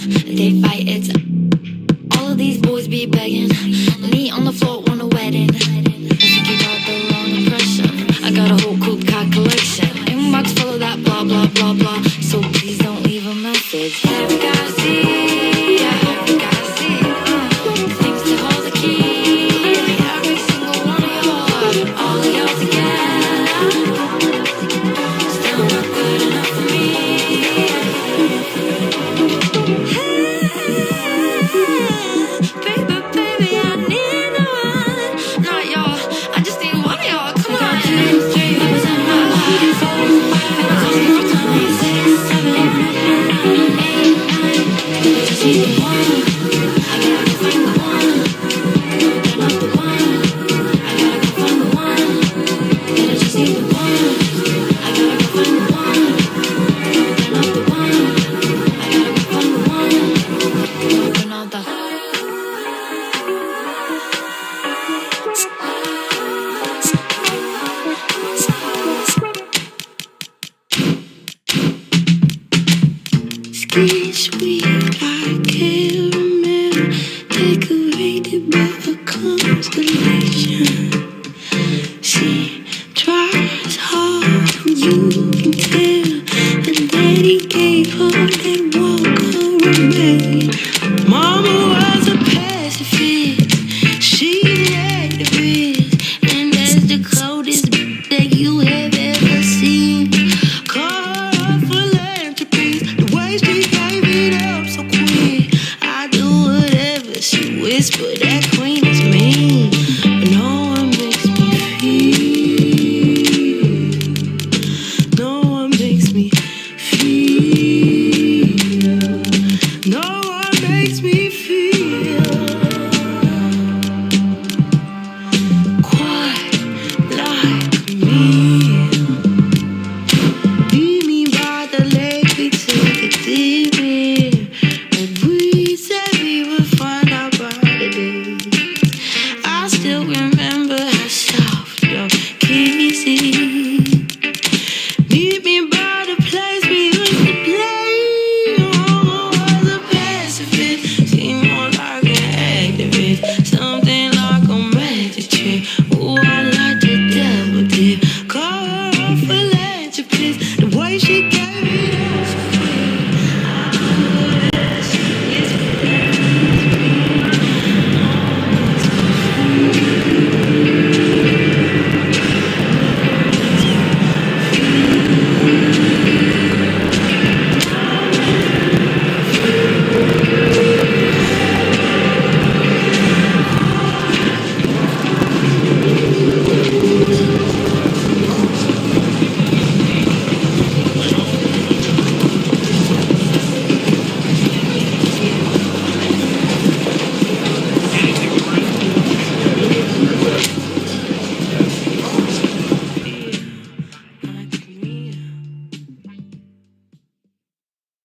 they fight it. All of these boys be begging, me on the floor want a wedding. I think you got the wrong impression. I got a whole cool card collection. Inbox full of that blah blah blah blah. So please don't leave a message. Every guy see, yeah, every guy see. Things to hold the key. Every single one of y'all, all of y'all together. Still not good enough for me. Baby, baby, I need no one. Not y'all, I just need one of y'all. Come on. 2, 3, that was in my life. 4, 5, and I was more time. 6, 7, 8, 9. Just need the one. I gotta go find the one. No, they're not the one. I gotta go find the one. And I just need the one. I gotta go find the one. No, they're not the one. I gotta go find the one. No, they're not the Sweet, sweet, I can't remember. Decorated by a constellation. She tries hard, you can tell. And Daddy gave her that walk away. Mama was a pacifist. She liked the best. And that's the coldest that you have ever seen. Caught her philanthropy, the way she gave it up so quick. I do whatever she whispered. That queen is mean, but no one makes me feel. No one makes me feel. No one makes me feel quite like me. Meet me by the lake, we took a dip in. And we said we would find out by the day. I still remember how soft your keys is. Meet me by the place we used to play. Mama was a pacifist, seemed more like an activist. Something like a magic trick. Ooh, I like the devil did. Call her a philanthropist, the way she gave it up so quick. I do whatever she whispered.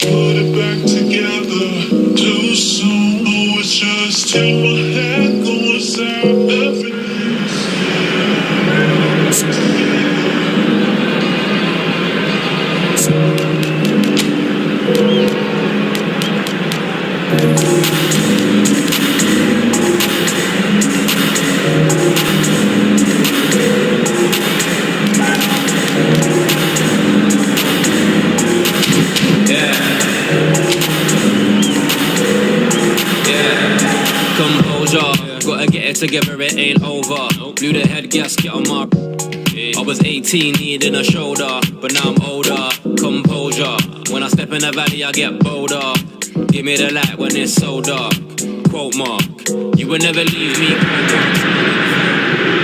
Put it back together too soon. Oh, it's just in my head going south. Composure, gotta get it together, it ain't over. Blew the head gasket on my. I was 18, needing a shoulder, but now I'm older. Composure, when I step in the valley, I get bolder. Give me the light when it's so dark. Quote mark, you will never leave me.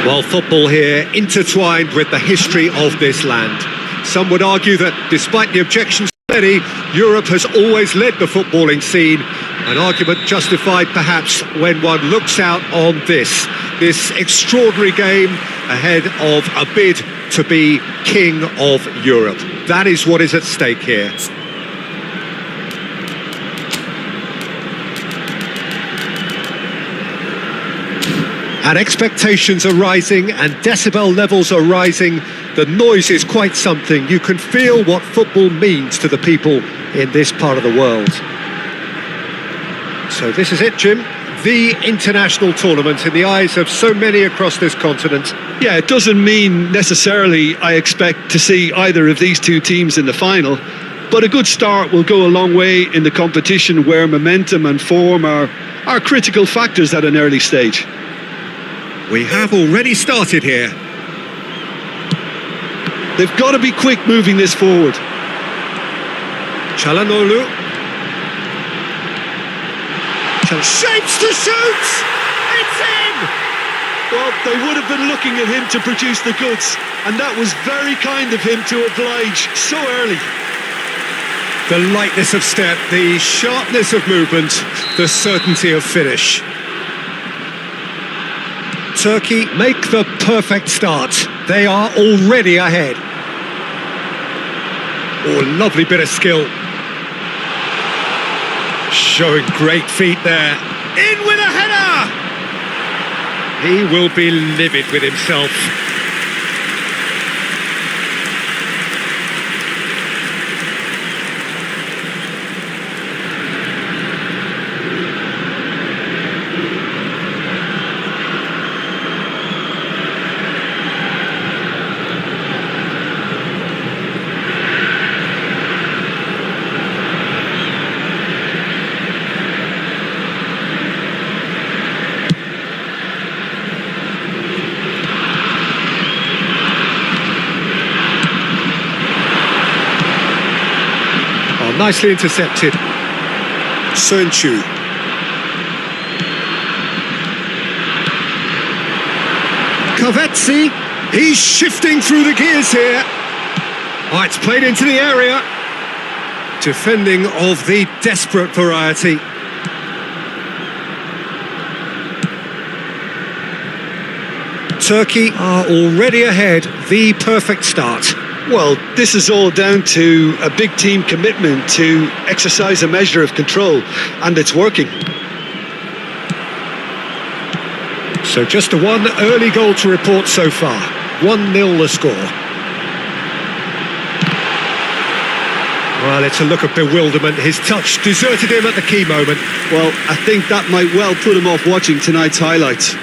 Well, football here intertwined with the history of this land. Some would argue that despite the objections of many, Europe has always led the footballing scene. An argument justified perhaps when one looks out on this extraordinary game ahead of a bid to be King of Europe. That is what is at stake here. And expectations are rising and decibel levels are rising. The noise is quite something. You can feel what football means to the people in this part of the world. So this is it, Jim. The international tournament in the eyes of so many across this continent. Yeah, it doesn't mean necessarily I expect to see either of these two teams in the final, but a good start will go a long way in the competition where momentum and form are critical factors at an early stage. We have already started here. They've got to be quick moving this forward. Çalhanoğlu. Shapes to shoot! It's in! Well, they would have been looking at him to produce the goods, and that was very kind of him to oblige so early. The lightness of step, the sharpness of movement, the certainty of finish. Turkey make the perfect start. They are already ahead. Oh, lovely bit of skill. Showing great feet there. In with a header! He will be livid with himself. Nicely intercepted. Sönchu. Kavetsi. He's shifting through the gears here. Oh, it's played into the area. Defending of the desperate variety. Turkey are already ahead. The perfect start. Well, this is all down to a big team commitment to exercise a measure of control, and it's working. So just one early goal to report so far. 1-0 the score. Well, it's a look of bewilderment. His touch deserted him at the key moment. Well, I think that might well put him off watching tonight's highlights.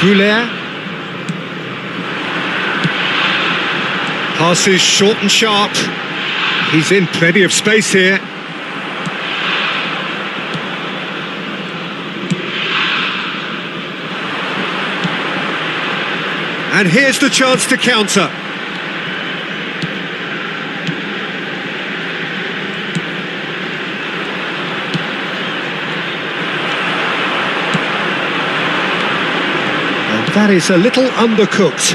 Güler. Passes short and sharp. He's in plenty of space here. And here's the chance to counter. That is a little undercooked.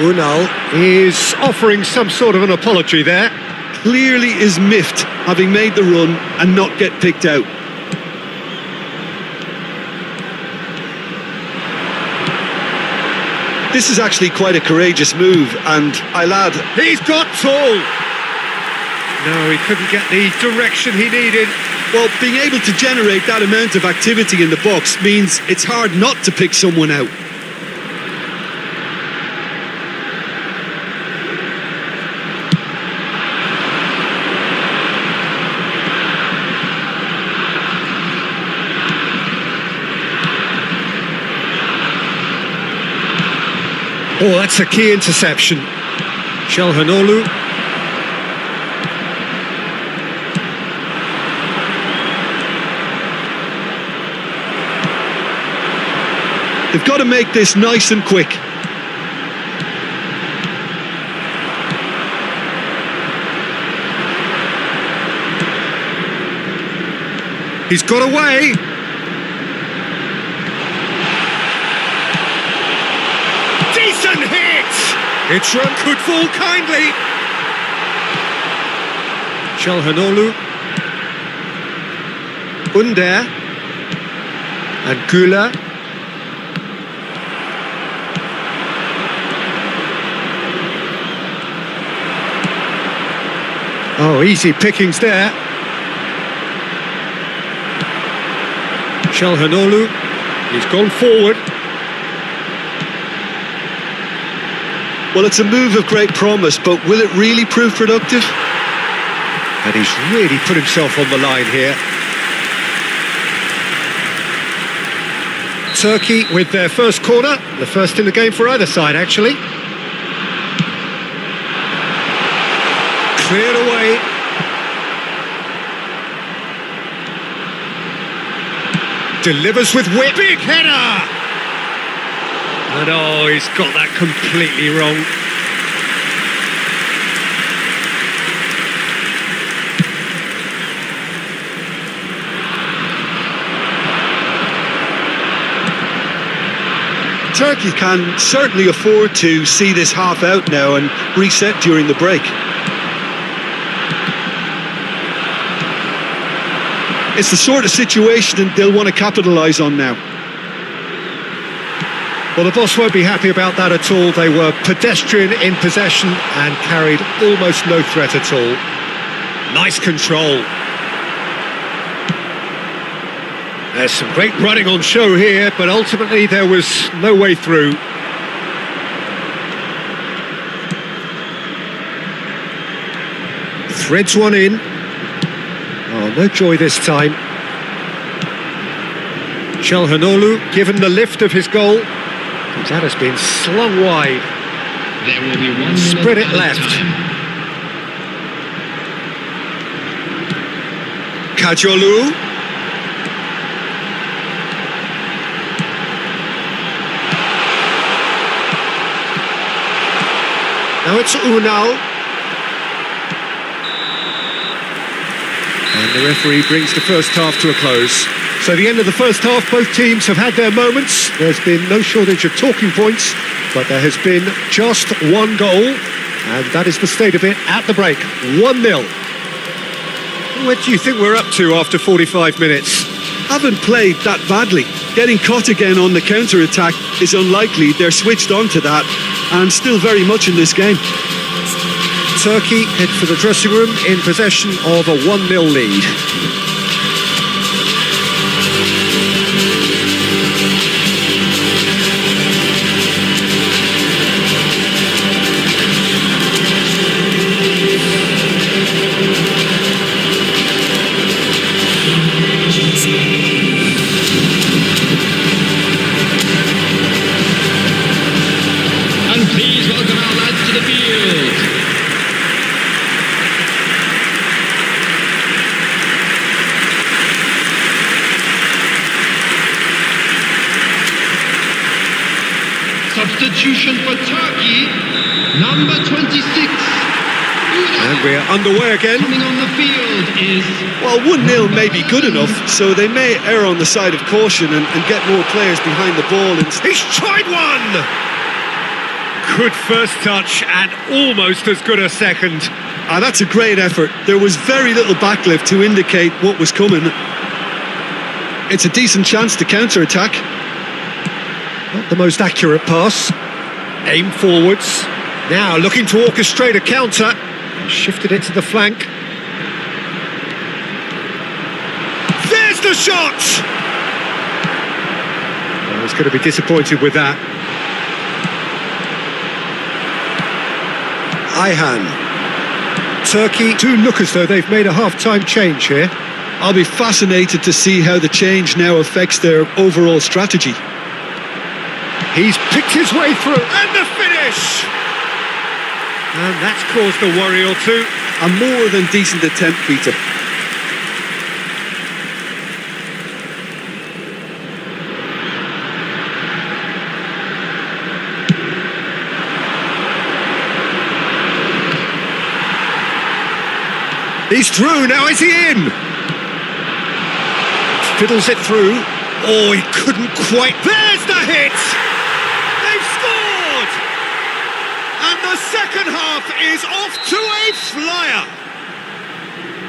Unal is offering some sort of an apology there. Clearly is miffed, having made the run and not get picked out. This is actually quite a courageous move, and I'll add, He's got tall. No, he couldn't get the direction he needed. well, being able to generate that amount of activity in the box means it's hard not to pick someone out. Oh, that's a key interception. Çalhanoğlu. They've got to make this nice and quick. He's got away. Decent hit! It's run, could fall kindly. Çalhanoğlu. Under. And Güler. Oh, easy pickings there. Çalhanoğlu. He's gone forward. Well, it's a move of great promise, but will it really prove productive? And he's really put himself on the line here. Turkey with their first corner, the first in the game for either side, actually. Cleared away. Delivers with whip. Big header! And oh, he's got that completely wrong. Turkey can certainly afford to see this half out now and reset during the break. It's the sort of situation they'll want to capitalise on now. Well, the boss won't be happy about that at all. They were pedestrian in possession and carried almost no threat at all. Nice control. There's some great running on show here, but ultimately there was no way through. Threads one in. Oh, no joy this time. Çalhanoğlu given the lift of his goal. That has been slung wide. There will be one Spread it left. Kajolu. Now it's Unal. And the referee brings the first half to a close. So the end of the first half, both teams have had their moments. There's been no shortage of talking points, but there has been just one goal, and that is the state of it at the break. 1-0. What do you think we're up to after 45 minutes? Haven't played that badly. Getting caught again on the counter-attack is unlikely. They're switched on to that and still very much in this game. Turkey head for the dressing room in possession of a 1-0 lead. And please welcome our lads to the field. Substitution for Turkey, number 26. And we're underway again. Coming on the field is... Well, 1-0 may be good enough, so they may err on the side of caution and get more players behind the ball. He's tried one! Good first touch and almost as good a second. That's a great effort. There was very little backlift to indicate what was coming. It's a decent chance to counter-attack. Not the most accurate pass. Aim forwards. Now looking to orchestrate a counter. Shifted it to the flank. There's the shot! Oh, he's going to be disappointed with that. Ayhan. Turkey do look as though they've made a half-time change here. I'll be fascinated to see how the change now affects their overall strategy. He's picked his way through, and the finish! And that's caused a worry or two. A more than decent attempt, Peter. He's through, now is he in? Fiddles it through. Oh, he couldn't quite. There's the hit! They've scored! And the second half is off to a flyer.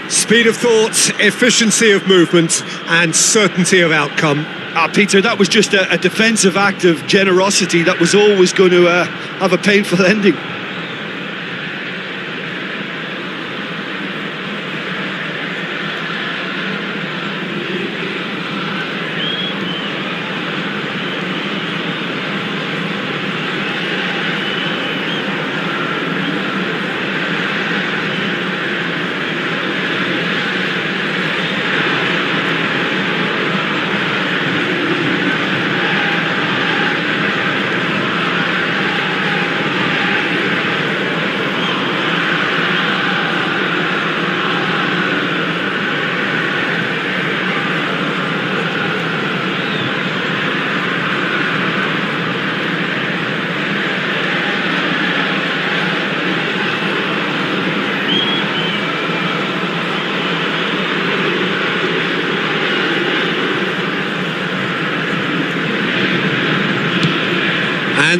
Speed of thought, efficiency of movement, and certainty of outcome. Peter, that was just a defensive act of generosity that was always going to have a painful ending.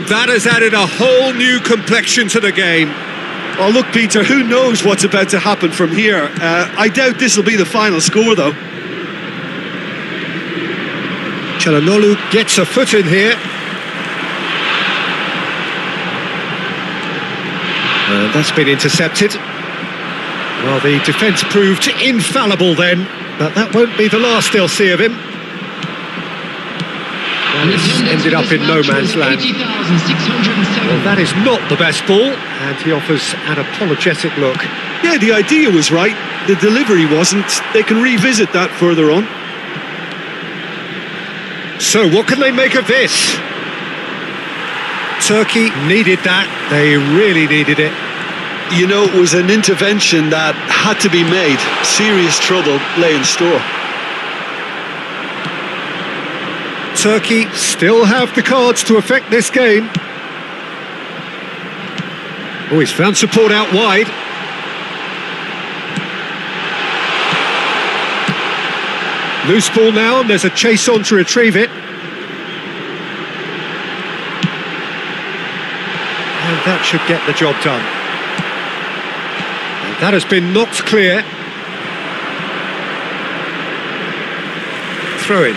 that has added a whole new complexion to the game. Oh, look, Peter, who knows what's about to happen from here? I doubt this will be the final score, though. Çalhanoğlu gets a foot in here. And that's been intercepted. Well, the defence proved infallible then, but that won't be the last they'll see of him. Well, it's ended up in no man's land. Well, that is not the best ball, and he offers an apologetic look. Yeah, the idea was right. The delivery wasn't. They can revisit that further on. So what can they make of this? Turkey needed that. They really needed it. You know, it was an intervention that had to be made. Serious trouble lay in store. Turkey still have the cards to affect this game. Oh, he's found support out wide. Loose ball now, and there's a chase on to retrieve it. And that should get the job done. And that has been knocked clear. Throw in.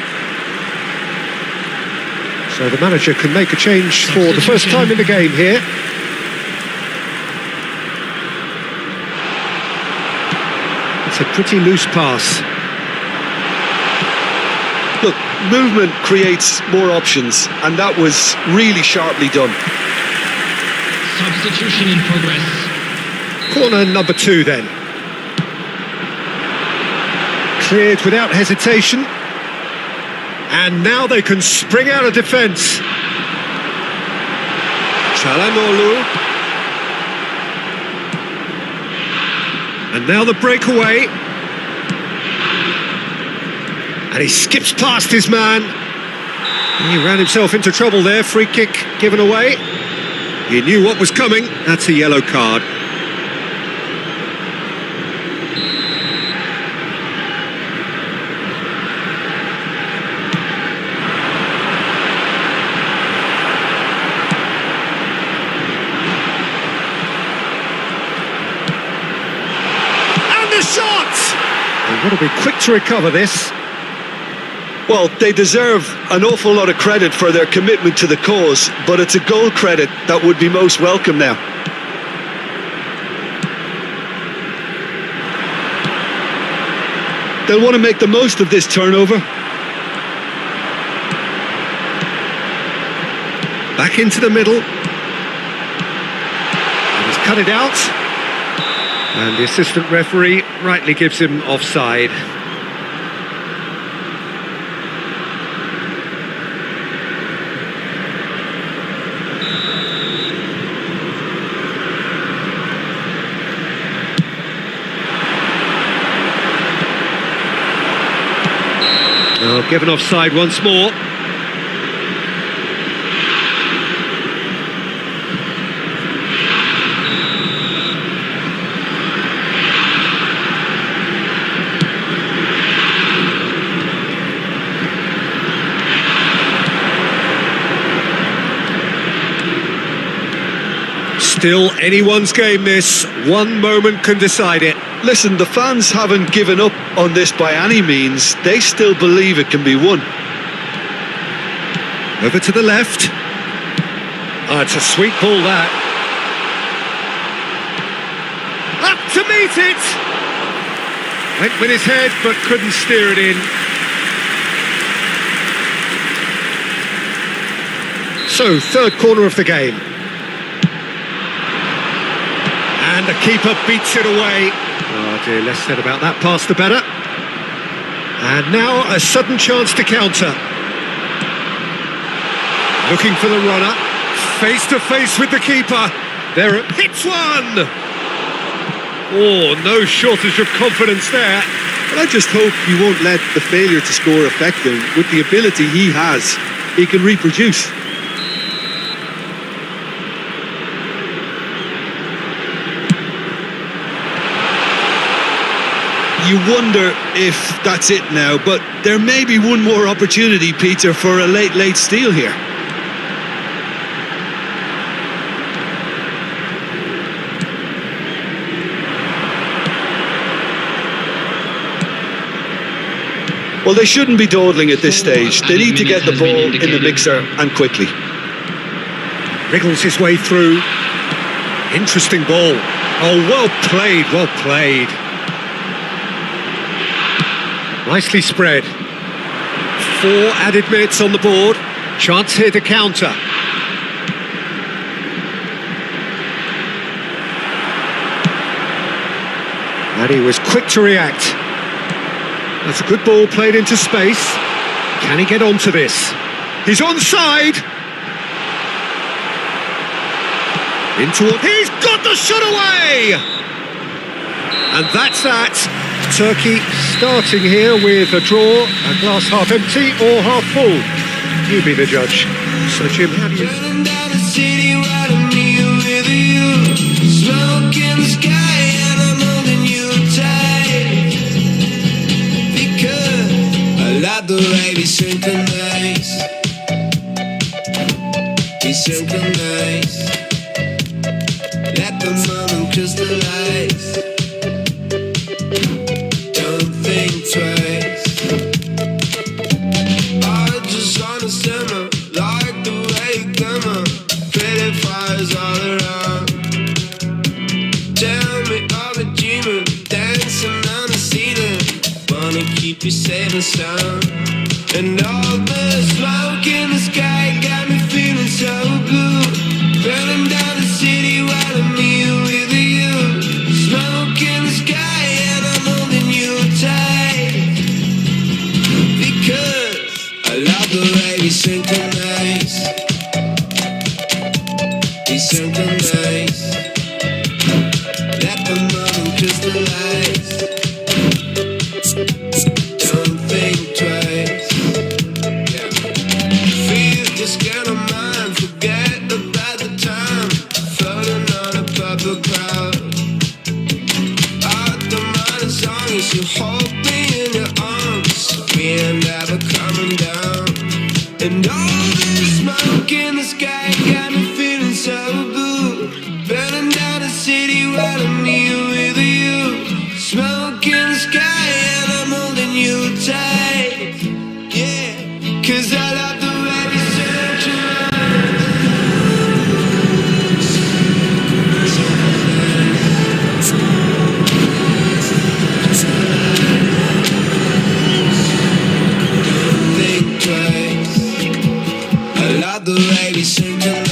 So the manager can make a change for the first time in the game here. It's a pretty loose pass. Look, movement creates more options, and that was really sharply done. Substitution in progress. Corner number 2 then. Cleared without hesitation. And now they can spring out of defence. Çalhanoğlu. And now the breakaway. And he skips past his man. He ran himself into trouble there. Free kick given away. He knew what was coming. That's a yellow card. They've got to be quick to recover this. Well, they deserve an awful lot of credit for their commitment to the cause, but it's a goal credit that would be most welcome now. They'll want to make the most of this turnover. Back into the middle. And he's cut it out. And the assistant referee rightly gives him offside. Oh, given offside once more. Still anyone's game this. One moment can decide it. Listen, the fans haven't given up on this by any means. They still believe it can be won. Over to the left. Oh, it's a sweet ball, that. Up to meet it! Went with his head, but couldn't steer it in. So, third corner of the game. And the keeper beats it away. Oh dear, less said about that pass the better. And now a sudden chance to counter. Looking for the runner. Face to face with the keeper. There it hits one! Oh, no shortage of confidence there. But I just hope he won't let the failure to score affect him. With the ability he has, he can reproduce. You wonder if that's it now, but there may be one more opportunity, Peter, for a late steal here. Well, they shouldn't be dawdling at this stage. They need to get the ball in the mixer and quickly. Wriggles his way through. Interesting ball. Oh, well played, well played. Nicely spread. 4 added minutes on the board. Chance here to counter. And he was quick to react. That's a good ball played into space. Can he get onto this? He's onside. He's got the shot away! And that's that. Turkey starting here with a draw, a glass half empty or half full. You be the judge. So Jim, how do you... Running down the city, riding me with you. Smoke in the sky and I'm holding you tight. Because I like the way we synchronize. We synchronize. Let the moment crystallize. Don't think twice. I just wanna simmer, like the way you glimmer. Pretty fires all around. Tell me all the dreaming, dancing on the ceiling. Wanna keep you safe and sound. And all the smoke in the sky got me feeling so blue. Burning down the city while I'm here with you. Smoke in the sky and I'm holding you tight. Because I love the way we synchronize. We synchronize. Let the moment crystallize. Don't think twice. Yeah. Feel this kind of mind. Forget about the time. Floating on a purple cloud. I don't mind as long as you hold me in your arms. We ain't never coming down. And all this smoke in the sky got me feeling so good. Burning down the city while I'm here with you. Smoke in the sky and I'm holding you tight. Yeah, 'cause I love the way we synchronize. Think twice. I love the way we synchronize.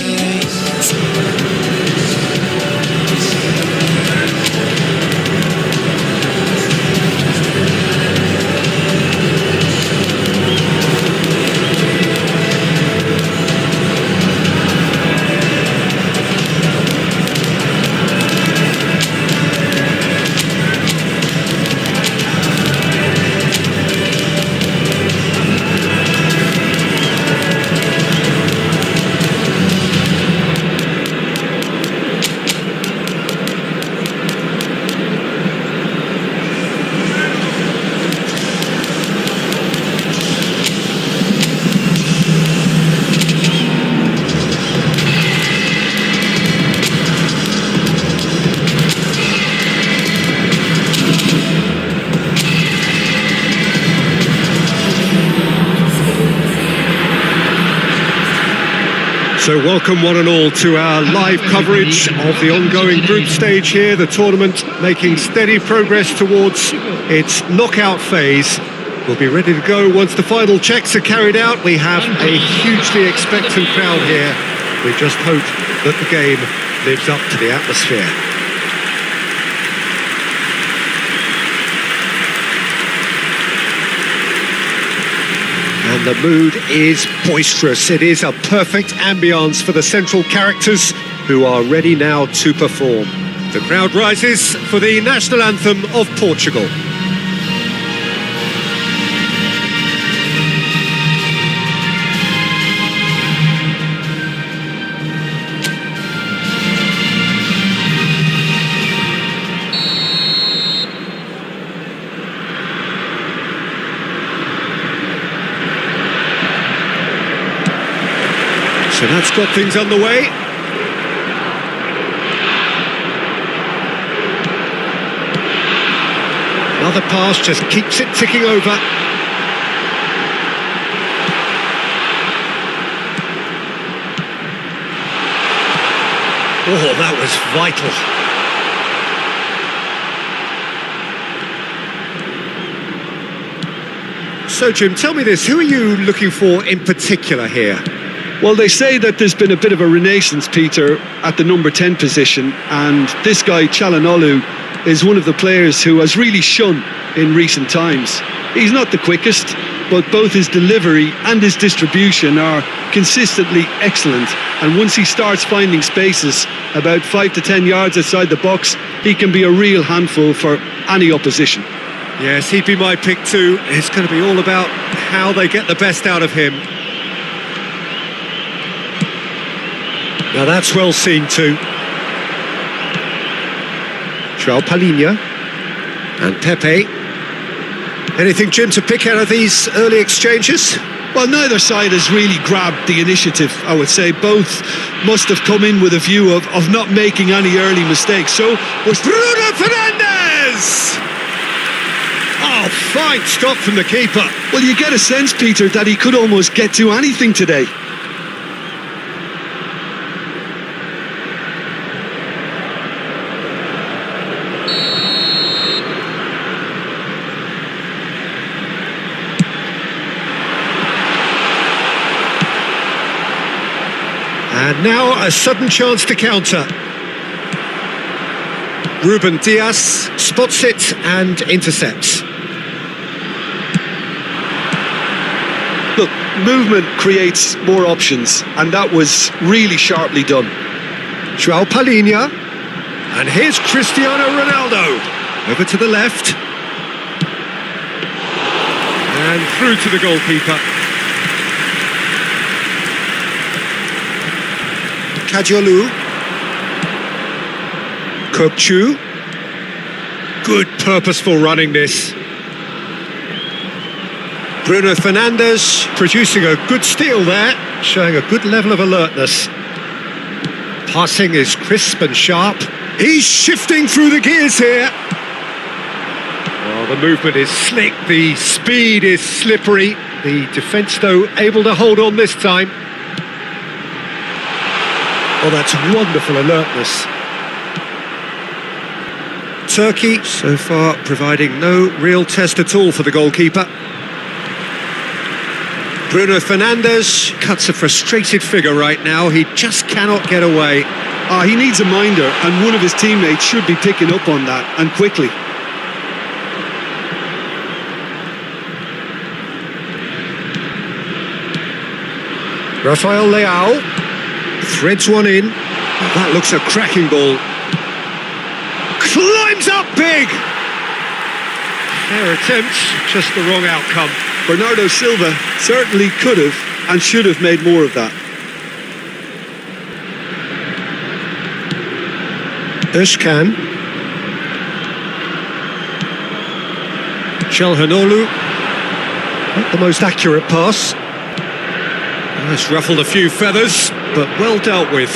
So welcome one and all to our live coverage of the ongoing group stage here, the tournament making steady progress towards its knockout phase. We'll be ready to go once the final checks are carried out. We have a hugely expectant crowd here. We just hope that the game lives up to the atmosphere. And the mood is boisterous. It is a perfect ambience for the central characters who are ready now to perform. The crowd rises for the national anthem of Portugal. So that's got things underway. Another pass just keeps it ticking over. Oh, that was vital. So, Jim, tell me this. Who are you looking for in particular here? Well, they say that there's been a bit of a renaissance, Peter, at the number 10 position, and this guy, Çalhanoğlu, is one of the players who has really shone in recent times. He's not the quickest, but both his delivery and his distribution are consistently excellent, and once he starts finding spaces about 5 to 10 yards outside the box, he can be a real handful for any opposition. Yes, he'd be my pick too. It's going to be all about how they get the best out of him. Now that's well seen too. João Palhinha and Pepe. Anything, Jim, to pick out of these early exchanges? Well, neither side has really grabbed the initiative, I would say. Both must have come in with a view of not making any early mistakes. So, was Bruno Fernandes! Oh, fine stop from the keeper. well, you get a sense, Peter, that he could almost get to anything today. And now a sudden chance to counter. Ruben Diaz spots it and intercepts. Look, movement creates more options, and that was really sharply done. João Palhinha. And here's Cristiano Ronaldo. Over to the left. And through to the goalkeeper. Kadiolu. Kökçü. Good purposeful running this. Bruno Fernandes producing a good steal there, showing a good level of alertness. Passing is crisp and sharp. He's shifting through the gears here. Well, the movement is slick, the speed is slippery. The defence, though, able to hold on this time. Oh, that's wonderful alertness. Turkey, so far, providing no real test at all for the goalkeeper. Bruno Fernandes cuts a frustrated figure right now. He just cannot get away. He needs a minder, and one of his teammates should be picking up on that, and quickly. Rafael Leao threads one in. That looks a cracking ball. Climbs up big. Fair attempt, just the wrong outcome. Bernardo Silva certainly could have and should have made more of that. Özkan. Çalhanoğlu. Not the most accurate pass. It's ruffled a few feathers, but well dealt with.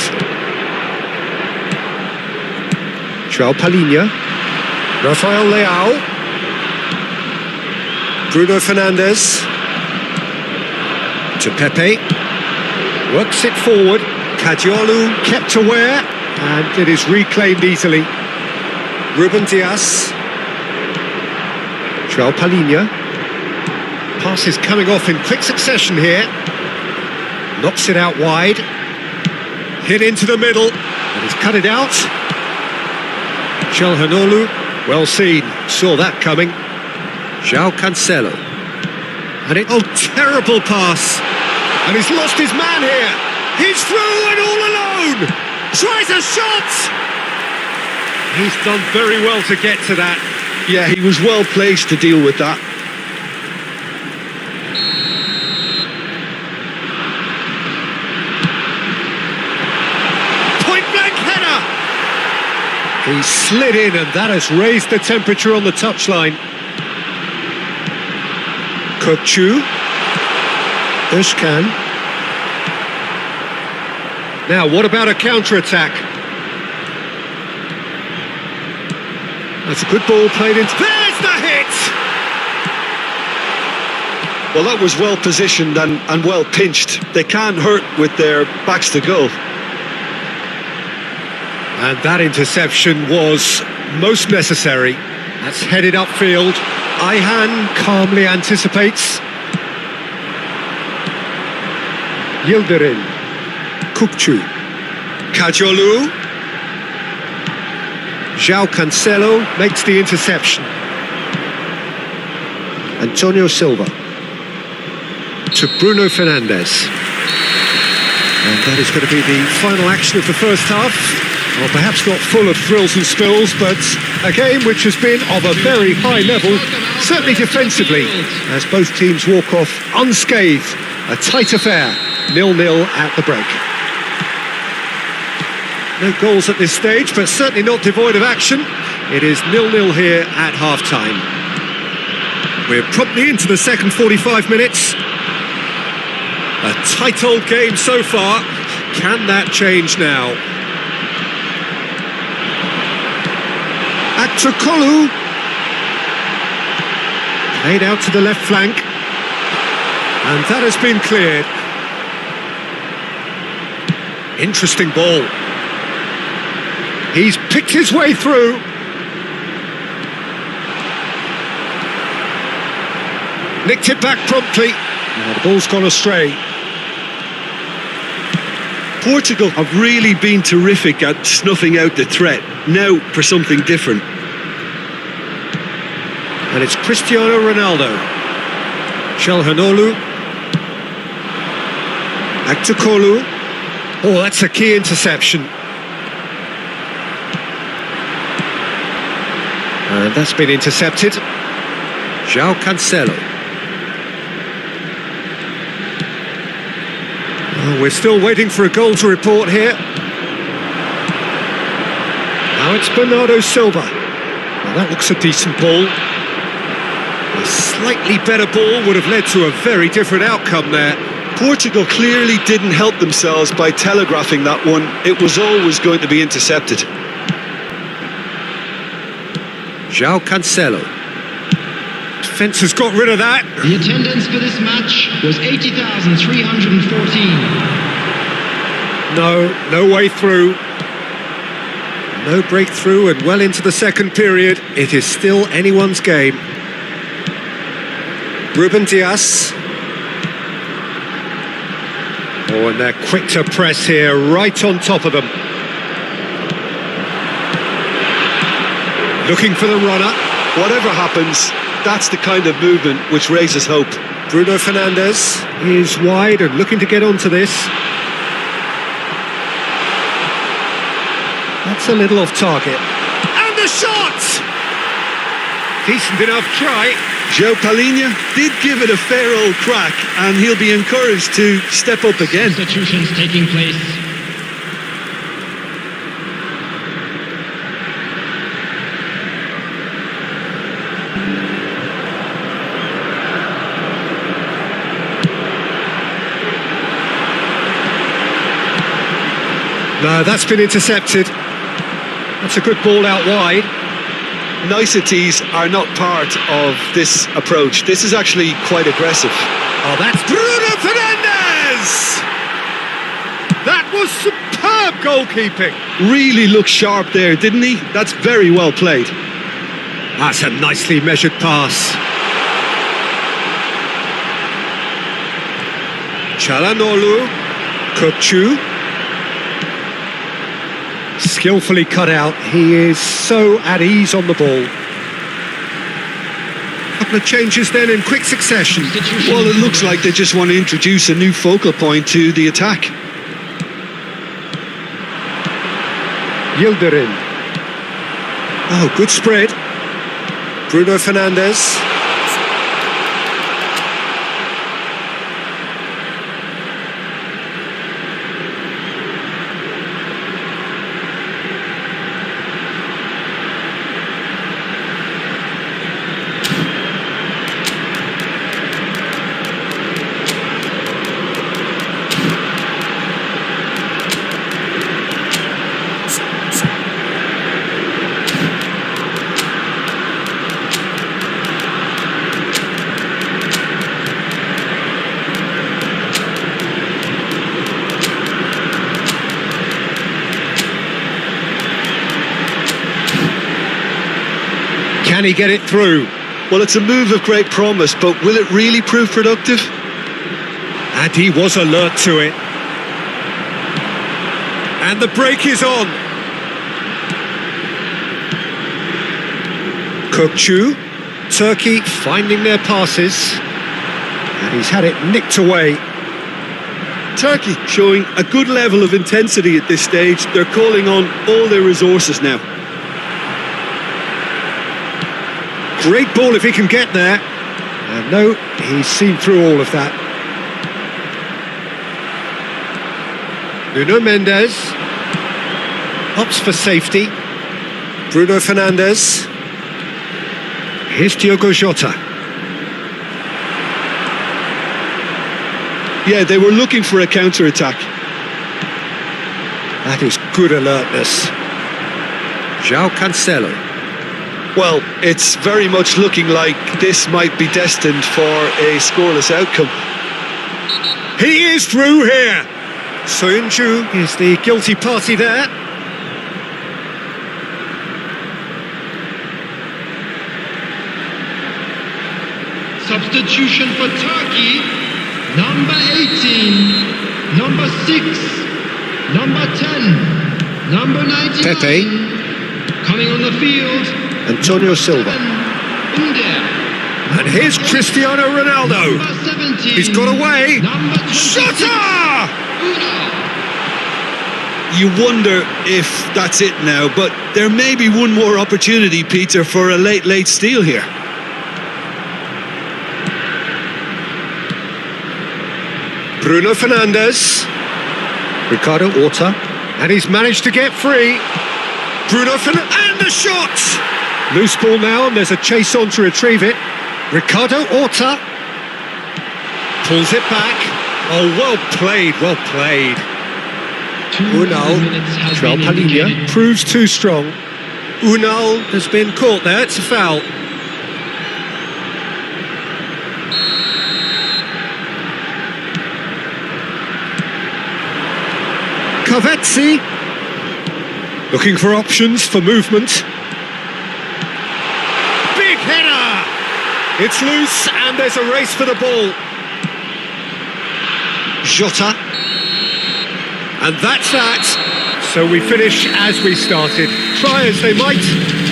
João Palhinha. Rafael Leao. Bruno Fernandes. To Pepe. Works it forward. Kadiolu kept aware, and it is reclaimed easily. Ruben Diaz. João Palhinha. Pass is coming off in quick succession here. Knocks it out wide. Hit into the middle. And he's cut it out. Çalhanoğlu, well seen. Saw that coming. João Cancelo. And oh, terrible pass. And he's lost his man here. He's through and all alone. Tries a shot. He's done very well to get to that. Yeah, he was well placed to deal with that. He slid in, and that has raised the temperature on the touchline. Kökçü. Özkan. Now, what about a counter-attack? That's a good ball played into... There's the hit! Well, that was well positioned and well pinched. They can't hurt with their backs to goal. And that interception was most necessary. That's headed upfield. Ayhan calmly anticipates. Yildirim. Kukçu. Kajolu. João Cancelo makes the interception. Antonio Silva. To Bruno Fernandes. And that is going to be the final action of the first half. Well, perhaps not full of thrills and spills, but a game which has been of a very high level, certainly defensively, as both teams walk off unscathed. A tight affair, 0-0 at the break. No goals at this stage, but certainly not devoid of action. It is 0-0 here at half-time. We're promptly into the second 45 minutes. A tight old game so far. Can that change now? Akçakolu. Played out to the left flank. And that has been cleared. Interesting ball. He's picked his way through. Nicked it back promptly. Now the ball's gone astray. Portugal have really been terrific at snuffing out the threat. Now for something different. And it's Cristiano Ronaldo. Çalhanoğlu. Akçakolu. Oh, that's a key interception. And that's been intercepted. João Cancelo. Oh, we're still waiting for a goal to report here. Now it's Bernardo Silva. Well, that looks a decent ball. A slightly better ball would have led to a very different outcome there. Portugal clearly didn't help themselves by telegraphing that one. It was always going to be intercepted. João Cancelo. Defence has got rid of that. The attendance for this match was 80,314. No way through. No breakthrough and well into the second period. It is still anyone's game. Ruben Dias. Oh, and they're quick to press here, right on top of them. Looking for the runner. Whatever happens, that's the kind of movement which raises hope. Bruno Fernandes is wide and looking to get onto this. That's a little off target. And the shot! Decent enough try. João Palhinha did give it a fair old crack, and he'll be encouraged to step up again. Substitutions taking place. No, that's been intercepted. That's a good ball out wide. Niceties are not part of this approach. This is actually quite aggressive. Oh, that's Bruno Fernandes! That was superb goalkeeping. Really looked sharp there, didn't he? That's very well played. That's a nicely measured pass. Çalhanoğlu, Kukçu. Skillfully cut out. He is so at ease on the ball. Couple of changes then in quick succession. Well, it looks like they just want to introduce a new focal point to the attack. Yildirim. Oh, good spread. Bruno Fernandes. Can he get it through? Well, it's a move of great promise, but will it really prove productive? And he was alert to it. And the break is on. Kökçü, Turkey finding their passes. And he's had it nicked away. Turkey showing a good level of intensity at this stage. They're calling on all their resources now. Great ball if he can get there. And no, he's seen through all of that. Nuno Mendes opts for safety. Bruno Fernandes. Here's Diogo Jota. Yeah, they were looking for a counter-attack. That is good alertness. João Cancelo. Well, it's very much looking like this might be destined for a scoreless outcome. He is through here. Soyuncu is the guilty party there. Substitution for Turkey. Number 18, number 6, number 10, number 99. Pepe. Coming on the field. Antonio Silva. And here's Cristiano Ronaldo. Number 17. He's got away. Number 26. Shota! You wonder if that's it now, but there may be one more opportunity, Peter, for a late steal here. Bruno Fernandes. Ricardo Horta. And he's managed to get free. Bruno Fernandes. And the shot! Loose ball now, and there's a chase on to retrieve it. Ricardo Horta. Pulls it back. Oh, well played, well played. Unal, João Palhinha proves too strong. Unal has been caught there, it's a foul. Kavetsi, looking for options for movement. Big header! It's loose and there's a race for the ball. Jota. And that's that. So we finish as we started. Try as they might,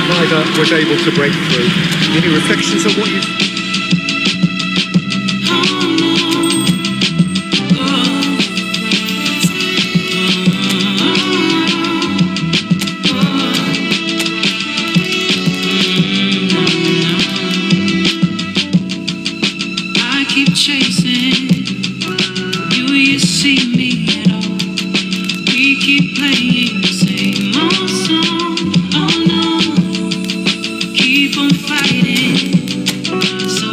neither was able to break through. Any reflections on what you... I keep chasing. Do you see me at all? We keep playing the same old song. Oh no, keep on fighting. So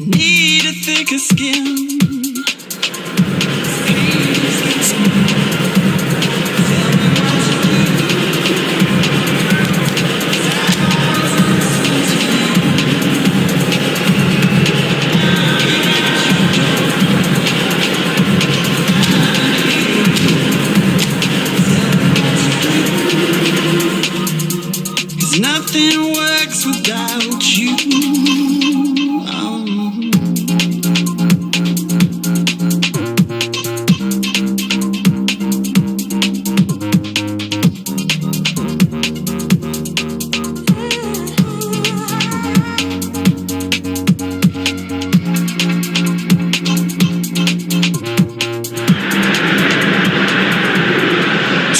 Need a thicker skin. Nothing works without you.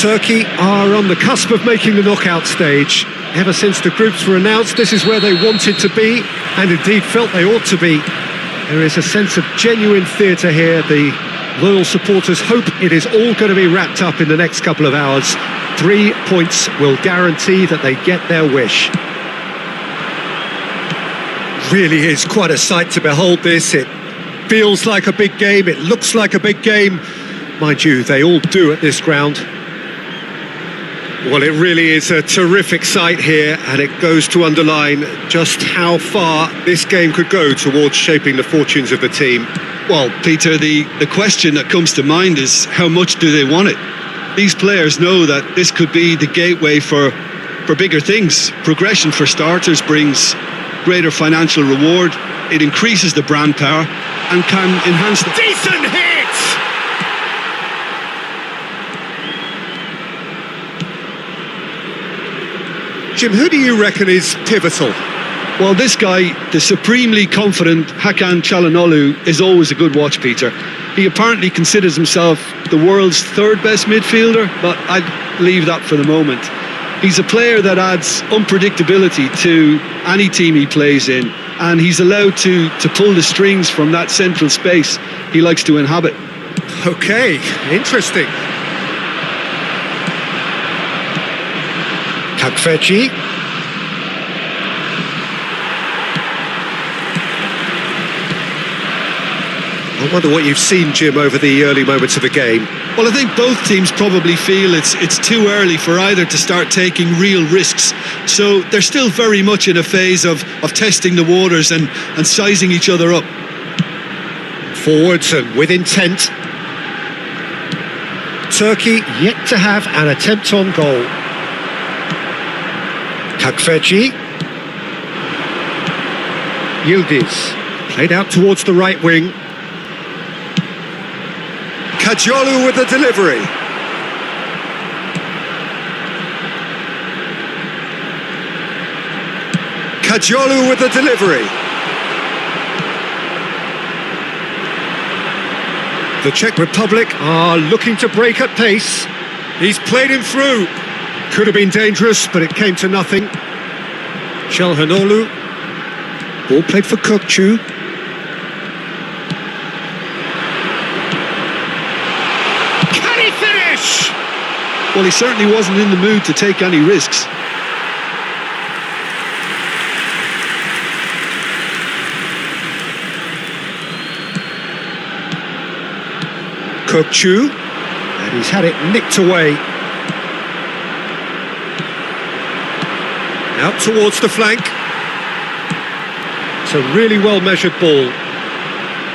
Turkey are on the cusp of making the knockout stage. Ever since the groups were announced, this is where they wanted to be, and indeed felt they ought to be. There is a sense of genuine theatre here. The loyal supporters hope it is all going to be wrapped up in the next couple of hours. 3 points will guarantee that they get their wish. Really is quite a sight to behold this. It feels like a big game, it looks like a big game. Mind you, they all do at this ground. Well, it really is a terrific sight here, and it goes to underline just how far this game could go towards shaping the fortunes of the team. Well, Peter, the question that comes to mind is how much do they want it? These players know that this could be the gateway for bigger things. Progression, for starters, brings greater financial reward. It increases the brand power and can enhance the... Decent hit! Jim, who do you reckon is pivotal? Well, this guy, the supremely confident Hakan Çalhanoğlu, is always a good watch, Peter. He apparently considers himself the world's third best midfielder, but I'd leave that for the moment. He's a player that adds unpredictability to any team he plays in, and he's allowed to pull the strings from that central space he likes to inhabit. Okay, interesting. Kakfeci. I wonder what you've seen, Jim, over the early moments of the game. Well, I think both teams probably feel it's too early for either to start taking real risks. So they're still very much in a phase of testing the waters and sizing each other up. Forwards and with intent. Turkey yet to have an attempt on goal. Kakfeci. Yildiz. Played out towards the right wing. Kajolu with the delivery. Kajolu with the delivery. The Czech Republic are looking to break at pace. He's played him through. Could have been dangerous, but it came to nothing. Çalhanoğlu. Ball played for Kökçü. Can he finish? Well, he certainly wasn't in the mood to take any risks. Kökçü. And he's had it nicked away. Out towards the flank. It's a really well-measured ball.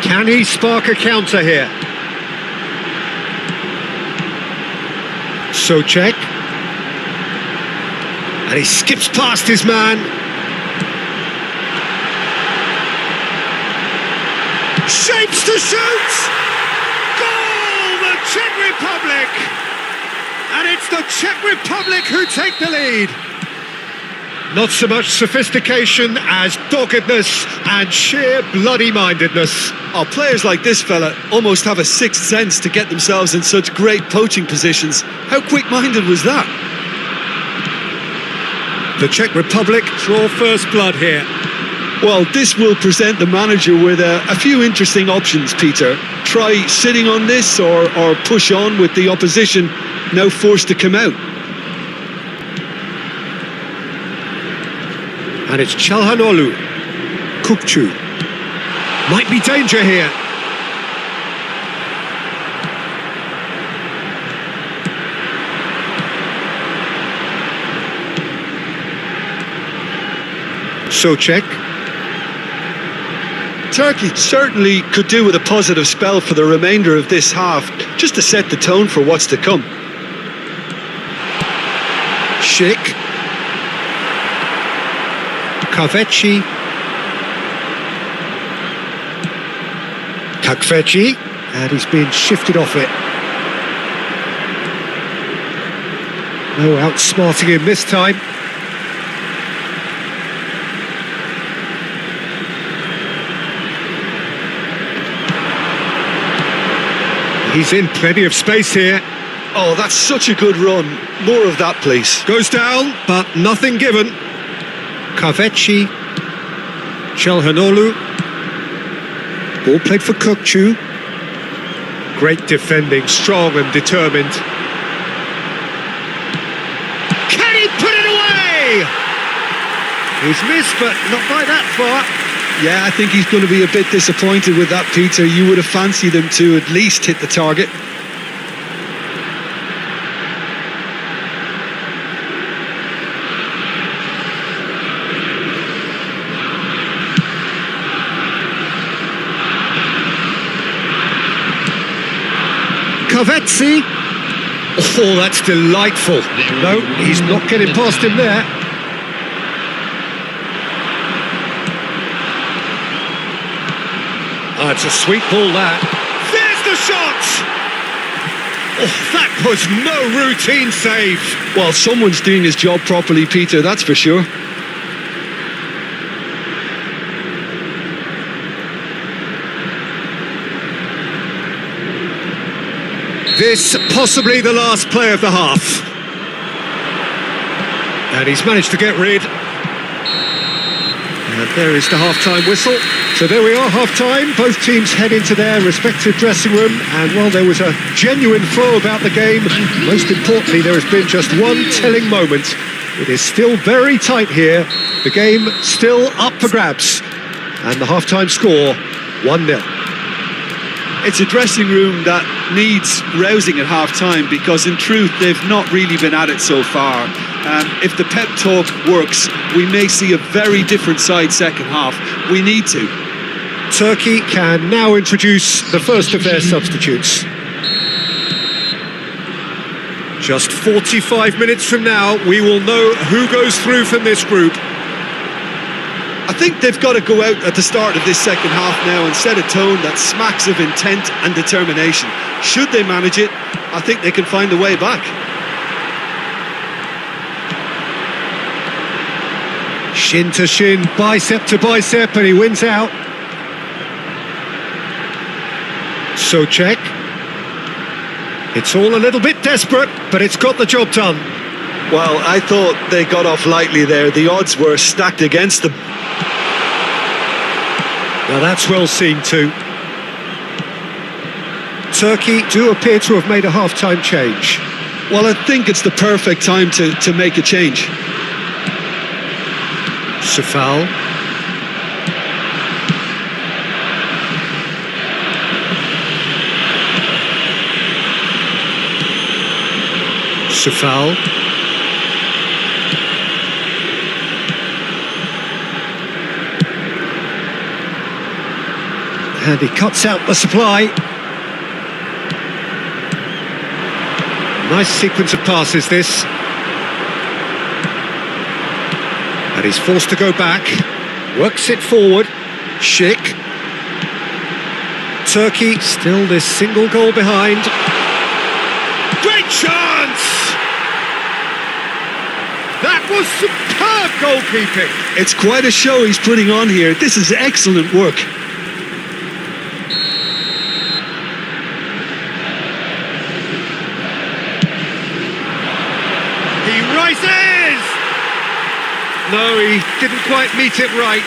Can he spark a counter here? Souček. And he skips past his man. Shapes to shoot! Goal! The Czech Republic! And it's the Czech Republic who take the lead. Not so much sophistication as doggedness and sheer bloody-mindedness. Oh, players like this fella almost have a sixth sense to get themselves in such great poaching positions. How quick-minded was that? The Czech Republic draw first blood here. Well, this will present the manager with a few interesting options, Peter. Try sitting on this or push on with the opposition now forced to come out. And it's Çalhanoğlu. Kökçü. Might be danger here. Souček. Turkey certainly could do with a positive spell for the remainder of this half, just to set the tone for what's to come. Schick. Kaveci. Kakveci. And he's been shifted off it. No outsmarting him this time. He's in plenty of space here. Oh, that's such a good run. More of that, please. Goes down, but nothing given. Kaveci. Çalhanoğlu. Ball played for Kökçü. Great defending, strong and determined. Can he put it away? He's missed, but not by that far. Yeah, I think he's going to be a bit disappointed with that, Peter. You would have fancied him to at least hit the target. Kaveci. Oh, that's delightful. No, he's not getting past him there. Oh, it's a sweet ball, that. There's the shot! Oh, that was no routine save. Well, someone's doing his job properly, Peter, that's for sure. This possibly the last play of the half. And he's managed to get rid. And there is the half-time whistle. So there we are, half-time. Both teams head into their respective dressing room. And while there was a genuine flow about the game, most importantly, there has been just one telling moment. It is still very tight here. The game still up for grabs. And the half-time score, 1-0. It's a dressing room that needs rousing at half-time because, in truth, they've not really been at it so far. If the pep talk works, we may see a very different side second half. We need to. Turkey can now introduce the first of their substitutes. Just 45 minutes from now, we will know who goes through from this group. I think they've got to go out at the start of this second half now and set a tone that smacks of intent and determination. Should they manage it, I think they can find a way back. Shin to shin, bicep to bicep, and he wins out. Souček. It's all a little bit desperate, but it's got the job done. Well, I thought they got off lightly there. The odds were stacked against them. Now that's well seen too. Turkey do appear to have made a half-time change. Well, I think it's the perfect time to make a change. Sefal. Sefal. And he cuts out the supply. Nice sequence of passes, this. And he's forced to go back. Works it forward. Schick. Turkey still this single goal behind. Great chance! That was superb goalkeeping. It's quite a show he's putting on here. This is excellent work. He rises! No, he didn't quite meet it right.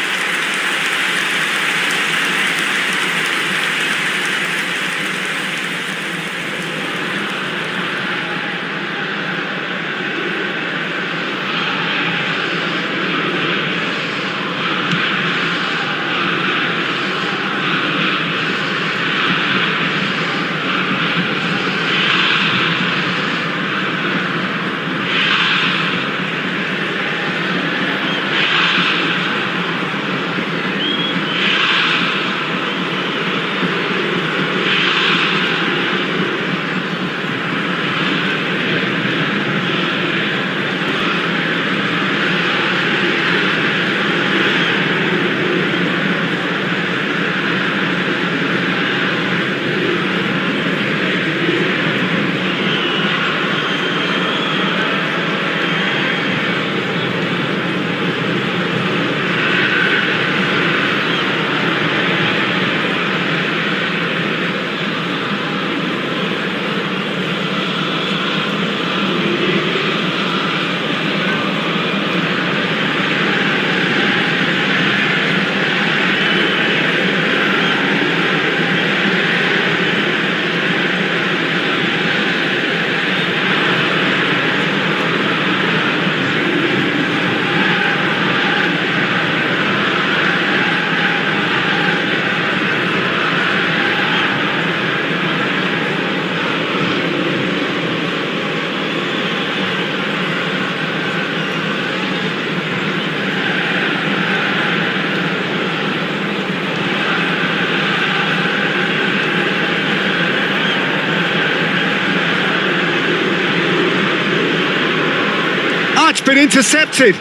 been intercepted.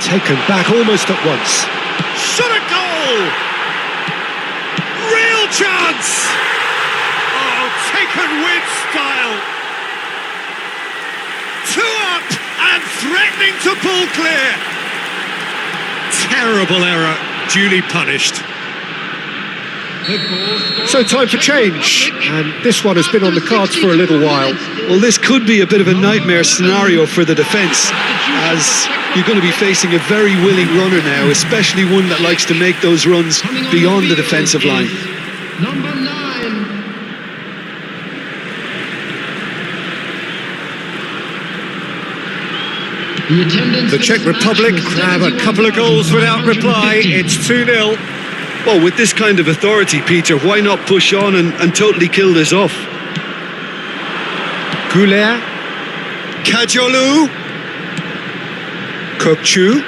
Taken back almost at once. Shot a goal! Real chance! Oh, taken with style. 2 up and threatening to pull clear. Terrible error, duly punished. So time for change, and this one has been on the cards for a little while. Well, this could be a bit of a nightmare scenario for the defence, as you're going to be facing a very willing runner now, especially one that likes to make those runs beyond the defensive line. Number 9. The Czech Republic grab a couple of goals without reply. It's 2-0. Well, with this kind of authority, Peter, why not push on and totally kill this off? Goulet, Kajolu, Kokchu,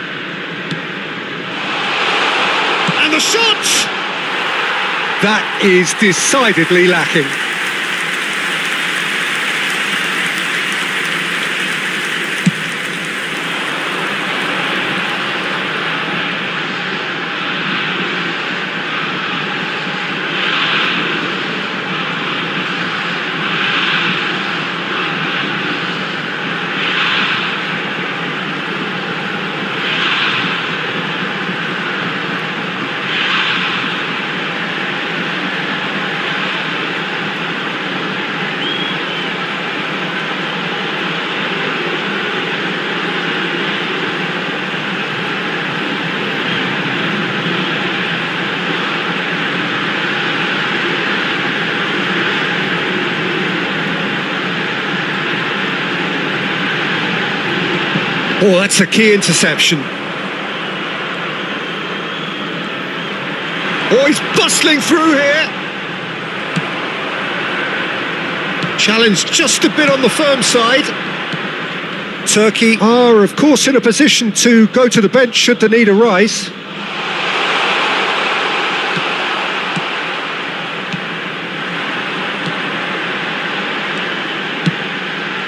and the shot! That is decidedly lacking. Oh, that's a key interception. Oh, he's bustling through here. Challenge just a bit on the firm side. Turkey are, of course, in a position to go to the bench should the need arise.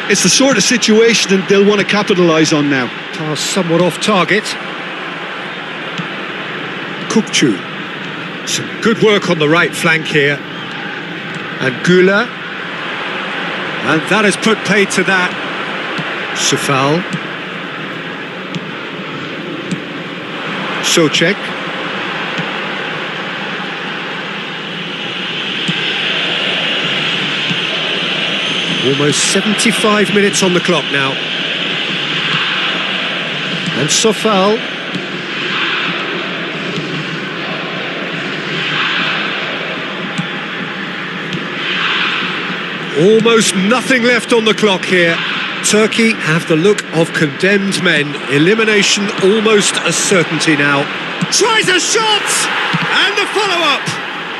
It's the sort of situation that they'll want to capitalise on now. Pass somewhat off target. Kukcu. Some good work on the right flank here. And Gula. And that has put paid to that. Sufal. Socek. Almost 75 minutes on the clock now. And Sofal. Almost nothing left on the clock here. Turkey have the look of condemned men. Elimination almost a certainty now. Tries a shot! And the follow-up!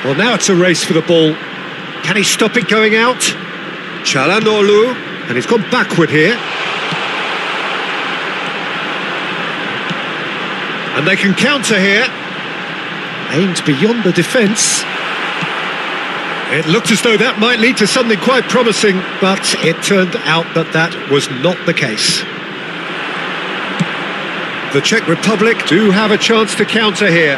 Well, now it's a race for the ball. Can he stop it going out? Çalhanoğlu, and he's gone backward here. And they can counter here. Aimed beyond the defence. It looked as though that might lead to something quite promising, but it turned out that that was not the case. The Czech Republic do have a chance to counter here.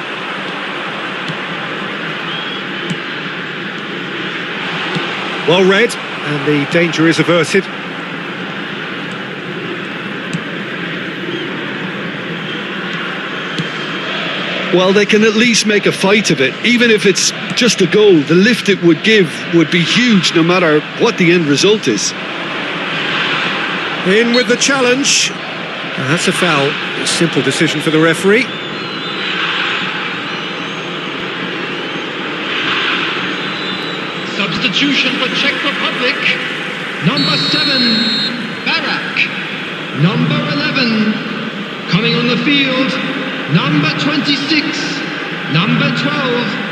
Well read, and the danger is averted. Well, they can at least make a fight of it. Even if it's just a goal, the lift it would give would be huge no matter what the end result is. In with the challenge. That's a foul. A simple decision for the referee. Substitution for Czech Republic. Number 7, Barak. Number 11, coming on the field. Number 26, number 12.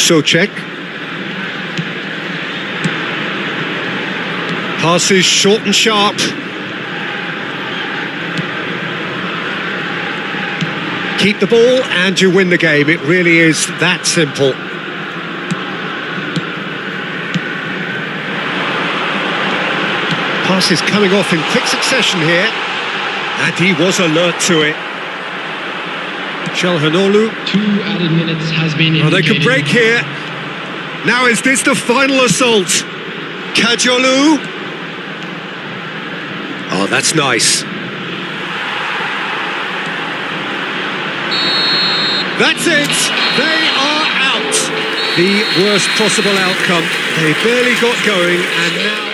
Soucek. Passes short and sharp. Keep the ball and you win the game. It really is that simple. Passes coming off in quick succession here. And he was alert to it. Çalhanoğlu. 2 added minutes has been indicated. Oh, they could break here. Now is this the final assault? Kajolu. Oh, that's nice. That's it. They are out. The worst possible outcome. They barely got going and now...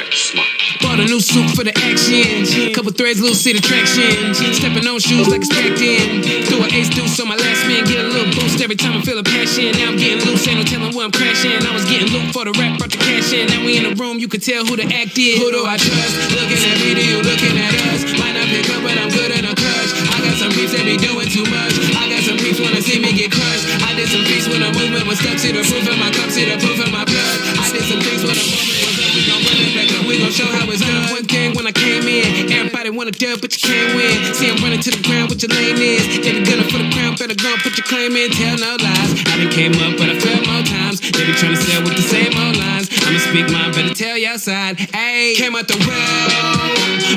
Bought a new suit for the action. Couple threads, little seat attraction. Stepping on shoes like it's packed in. Throw an ace deuce on my last man. Get a little boost every time I feel a passion. Now I'm getting loose, ain't no telling where I'm crashing. I was getting loot for the rap, brought the cash in. Now we in the room, you can tell who the act is. Who do I trust? Looking at me, do you looking at us? Might not pick up, but I'm good in a clutch. I got some beefs that be doing too much. I got some beefs wanna see me get crushed. I did some beefs when the movement was stuck. See the proof in my cup, see the proof in my blood. I did some things when the movement was up. We gon' run it back up, we gon' show how it's done. One thing when I came in, everybody wanna dub, but you can't win. See I'm running to the ground, what your lane is. They be gunning for the crown, better go and put your claim in. Tell no lies, I done came up, but I fell more times. They be trying to sell with the same old lines. I'ma speak mine, better tell your side. Ayy, came out the well,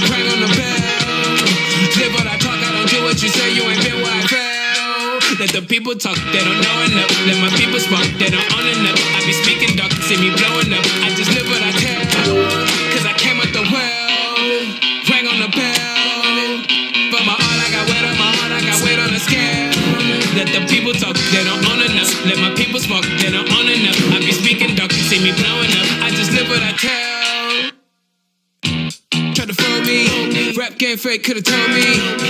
rang on the bell. Live what I talk, I don't do what you say. You ain't been where I fell. Let the people talk, they don't know enough. Let my people spark, they don't own enough. I be speaking dark, see me blowing up. I just live what I tell, cause I came out the well, rang on the bell. For my art, I got weight on my heart, I got weight on the scale. Let the people talk, they don't own enough. Let my people spark, they don't own enough. I be speaking dark, see me blowing up. I just live what I tell. Try to fool me, rap game fake could've told me.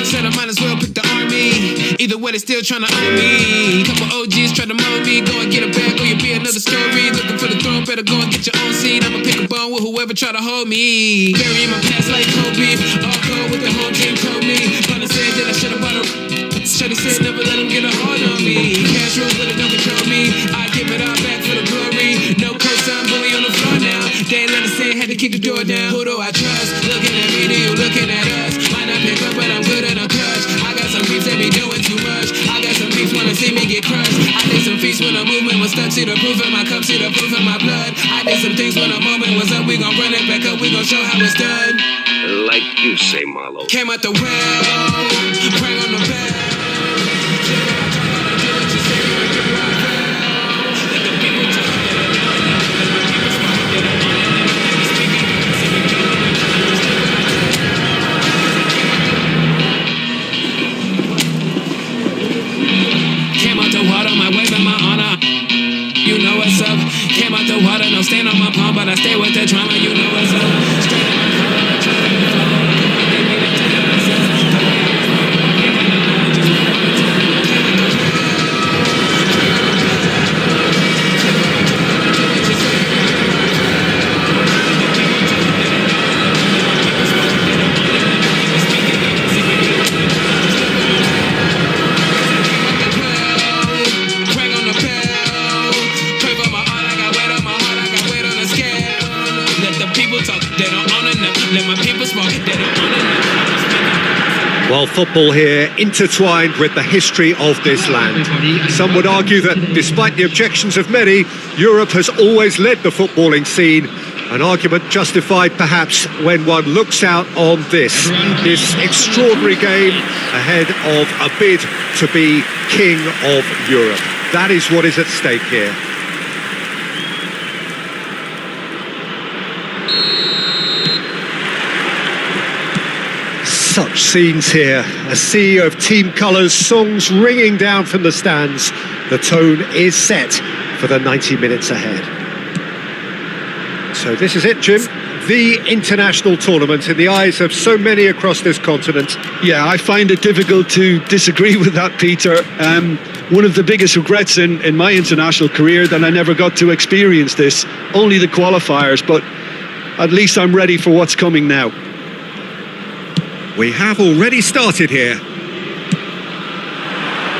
Said I might as well pick the army. Either way, they still tryna own me. Couple OGs try to mold me. Go and get a bag, or you'll be another story. Looking for the throne, better go and get your own seat. I'ma pick a bone with whoever try to hold me. Burying my past like cold beef. All go with the home team told me. Wanna say that I should've bought a... Shawty said never let them get a hold on me. Cash rules, but it don't control me. I give it all back for the glory. No cosign, bully on the floor now. They ain't let us in, had to kick the door down. Who do I trust? Looking at me, do you looking at us? Might not pick up, but I'm good at a clutch. I got some beefs that be doing too much. I got some beefs wanna see me get crushed. I did some feats when the movement was stuck. See the proof in my cup, see the proof in my blood. I did some things when the moment was up. We gon' run it back up, we gon' show how it's done. Like you say, Marlo. Came out the well, rang on the bell. You know what's up. Came out the water, no stain on my palm, but I stay with the drama. You know what's up. Straight in my car, I'm trying to follow. They made it to the myself. Well, football here intertwined with the history of this land. Some would argue that despite the objections of many, Europe has always led the footballing scene. An argument justified perhaps when one looks out on this extraordinary game ahead of a bid to be King of Europe. That is what is at stake here. Such scenes here, a sea of team colours, songs ringing down from the stands. The tone is set for the 90 minutes ahead. So this is it, Jim. The international tournament in the eyes of so many across this continent. Yeah, I find it difficult to disagree with that, Peter. One of the biggest regrets in my international career that I never got to experience this. Only the qualifiers, but at least I'm ready for what's coming now. We have already started here.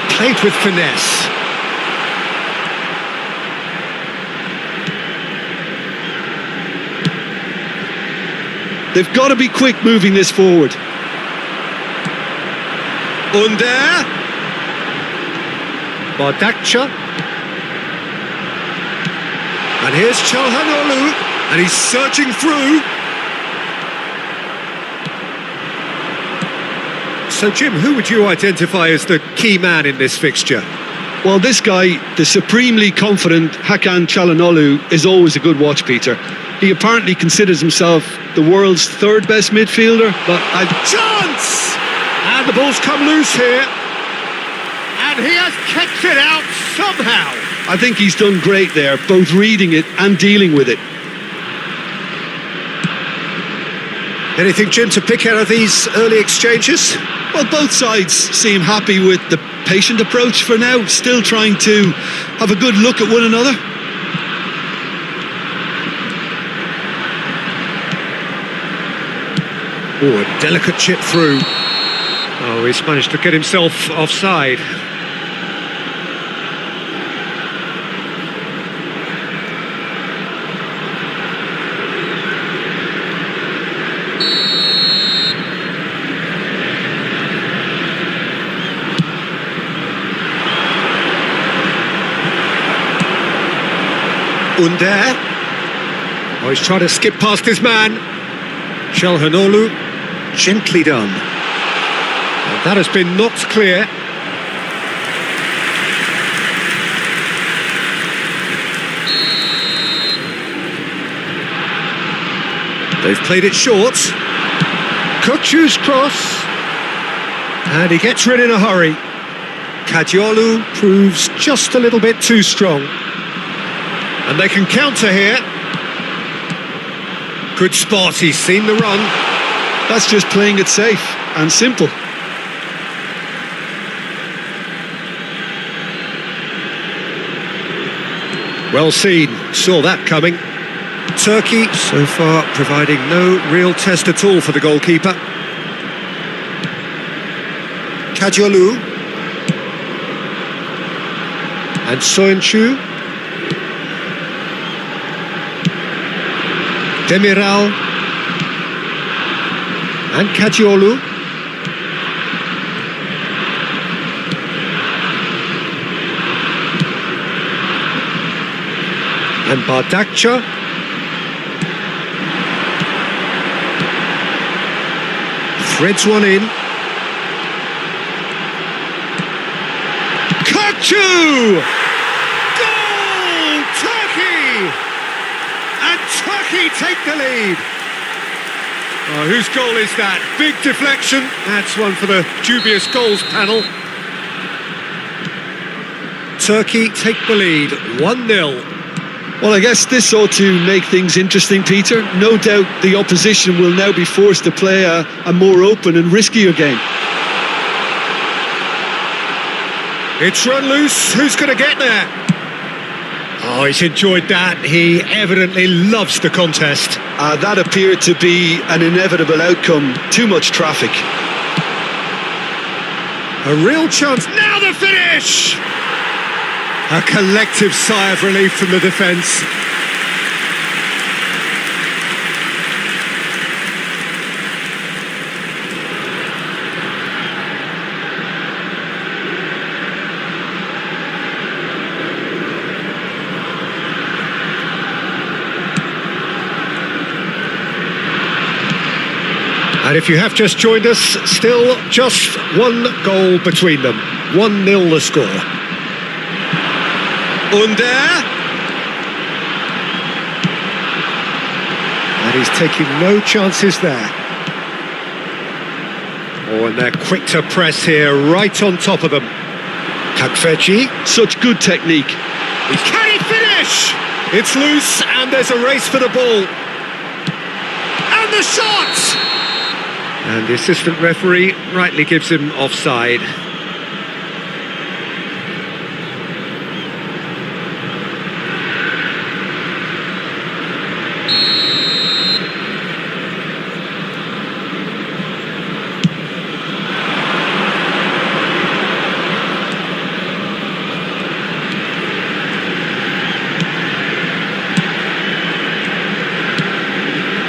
Played with finesse. They've got to be quick moving this forward. Under. Bardakcha. And here's Çalhanoğlu, and he's searching through. So, Jim, who would you identify as the key man in this fixture? Well, this guy, the supremely confident Hakan Çalhanoğlu, is always a good watch, Peter. He apparently considers himself the world's third best midfielder, but A chance! And the ball's come loose here. And he has kept it out somehow. I think he's done great there, both reading it and dealing with it. Anything, Jim, to pick out of these early exchanges? Well, both sides seem happy with the patient approach for now, still trying to have a good look at one another. Oh, a delicate chip through. Oh, he's managed to get himself offside. Under. Oh, he's trying to skip past his man. Çalhanoğlu, gently done. And that has been knocked clear. They've played it short. Koçu's cross. And he gets rid in a hurry. Kadiolu proves just a little bit too strong. And they can counter here. Good spot, he's seen the run. That's just playing it safe and simple. Well seen, saw that coming. Turkey so far providing no real test at all for the goalkeeper. Kadiolu. And Soyuncu. Demiral and Kadiolu. And Bardakcha. Threads one in. Koçu! Goal! Turkey! And Turkey take the lead. Oh, whose goal is that? Big deflection. That's one for the dubious goals panel. Turkey take the lead, 1-0. Well, I guess this ought to make things interesting, Peter. No doubt the opposition will now be forced to play a more open and riskier game. It's run loose. Who's going to get there? Oh, he's enjoyed that. He evidently loves the contest. That appeared to be an inevitable outcome. Too much traffic. A real chance. Now the finish! A collective sigh of relief from the defence. And if you have just joined us, still just one goal between them. 1-0 the score. Under. And he's taking no chances there. Oh, and they're quick to press here, right on top of them. Takfeci. Such good technique. Can he finish? It's loose, and there's a race for the ball. And the shot! And the assistant referee rightly gives him offside.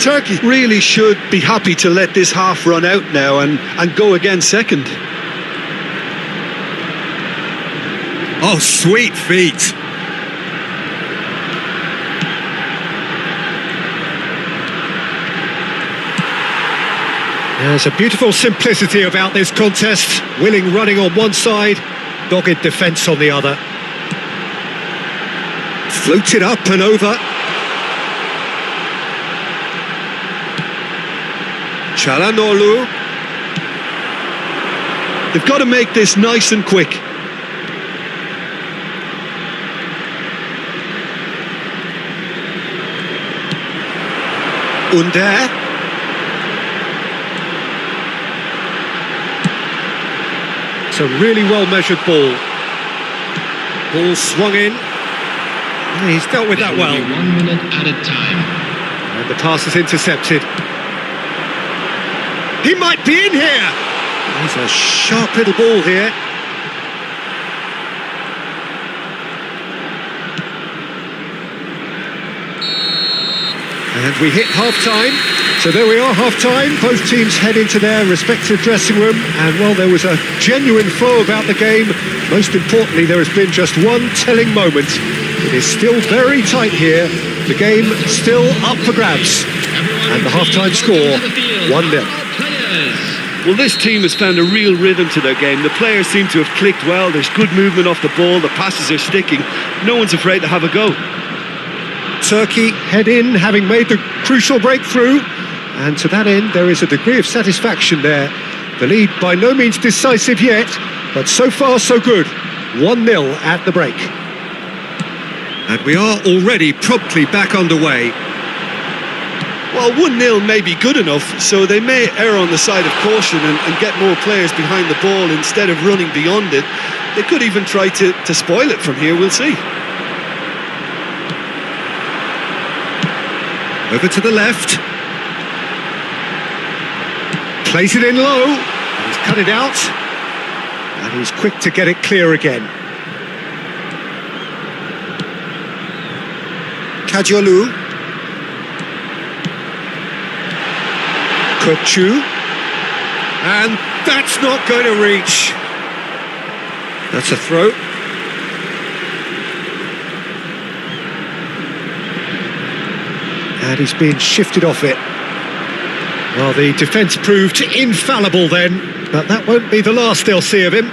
Turkey really should be happy to let this half run out now and go again second. Oh, sweet feet. There's a beautiful simplicity about this contest. Willing running on one side, dogged defence on the other. Floated up and over. Çalhanoğlu. They've got to make this nice and quick. Under. It's a really well-measured ball. Ball swung in. He's dealt with that well. 1 minute at a time. And the pass is intercepted. He might be in here. There's a sharp little ball here. And we hit half-time. So there we are, half-time. Both teams head into their respective dressing room. And while there was a genuine flow about the game, most importantly, there has been just one telling moment. It is still very tight here. The game still up for grabs. And the half-time score, 1-0. Well, this team has found a real rhythm to their game. The players seem to have clicked well. There's good movement off the ball. The passes are sticking. No one's afraid to have a go. Turkey head in, having made the crucial breakthrough. And to that end, there is a degree of satisfaction there. The lead by no means decisive yet, but so far so good. 1-0 at the break. And we are already promptly back underway. Well, 1-0 may be good enough, so they may err on the side of caution and get more players behind the ball instead of running beyond it. They could even try to spoil it from here, we'll see. Over to the left. Plays it in low. And he's cut it out. And he's quick to get it clear again. Çalhanoğlu. Kutchu. And that's not going to reach. That's a throw. And he's being shifted off it. Well, the defence proved infallible then, but that won't be the last they'll see of him.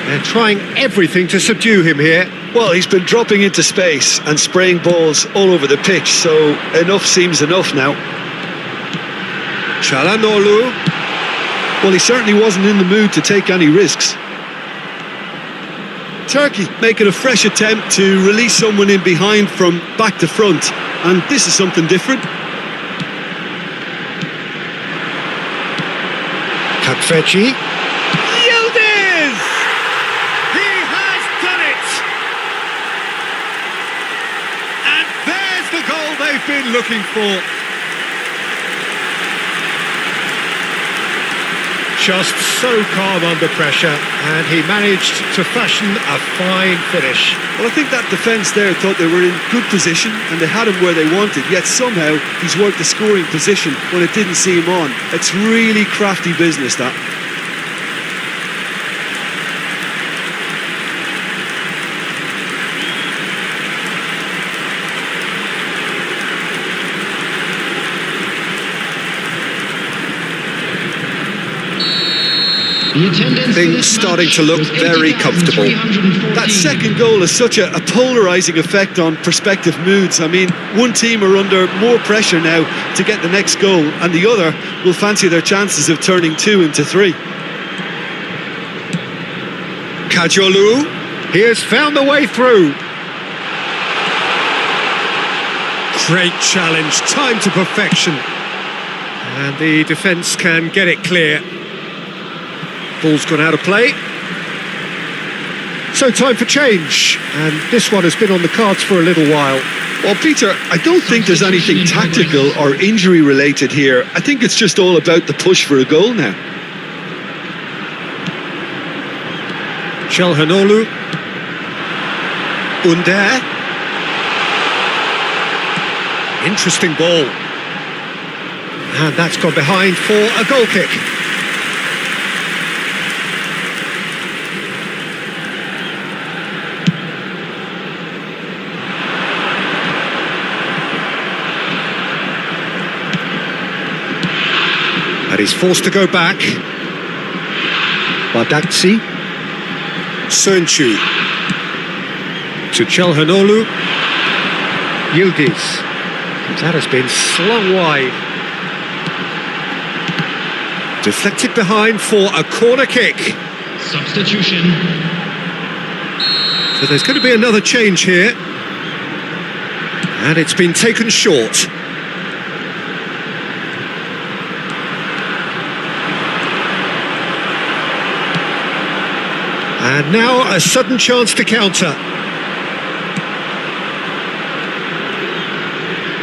They're trying everything to subdue him here. Well, he's been dropping into space and spraying balls all over the pitch, so enough seems enough now. Çalhanoğlu. Well, he certainly wasn't in the mood to take any risks. Turkey making a fresh attempt to release someone in behind from back to front, and this is something different. Kasmaca. Yildiz! He has done it! And there's the goal they've been looking for. Just so calm under pressure, and he managed to fashion a fine finish. Well, I think that defence there thought they were in good position and they had him where they wanted, yet somehow he's worked the scoring position when it didn't see him on. It's really crafty business, that. Things starting to look very comfortable. That second goal has such a polarising effect on prospective moods. I mean, one team are under more pressure now to get the next goal, and the other will fancy their chances of turning 2 into 3. Çalhanoğlu, he has found the way through. Great challenge, time to perfection. And the defence can get it clear. Ball's gone out of play. So time for change, and this one has been on the cards for a little while. Well, Peter, I don't think there's anything tactical or injury related here. I think it's just all about the push for a goal now. Çalhanoğlu. Under. Interesting ball. And that's gone behind for a goal kick. And he's forced to go back. Bardakci. Sönçü. To Çalhanoğlu. Yildiz. That has been slung wide. Deflected behind for a corner kick. Substitution. So there's going to be another change here. And it's been taken short. And now a sudden chance to counter.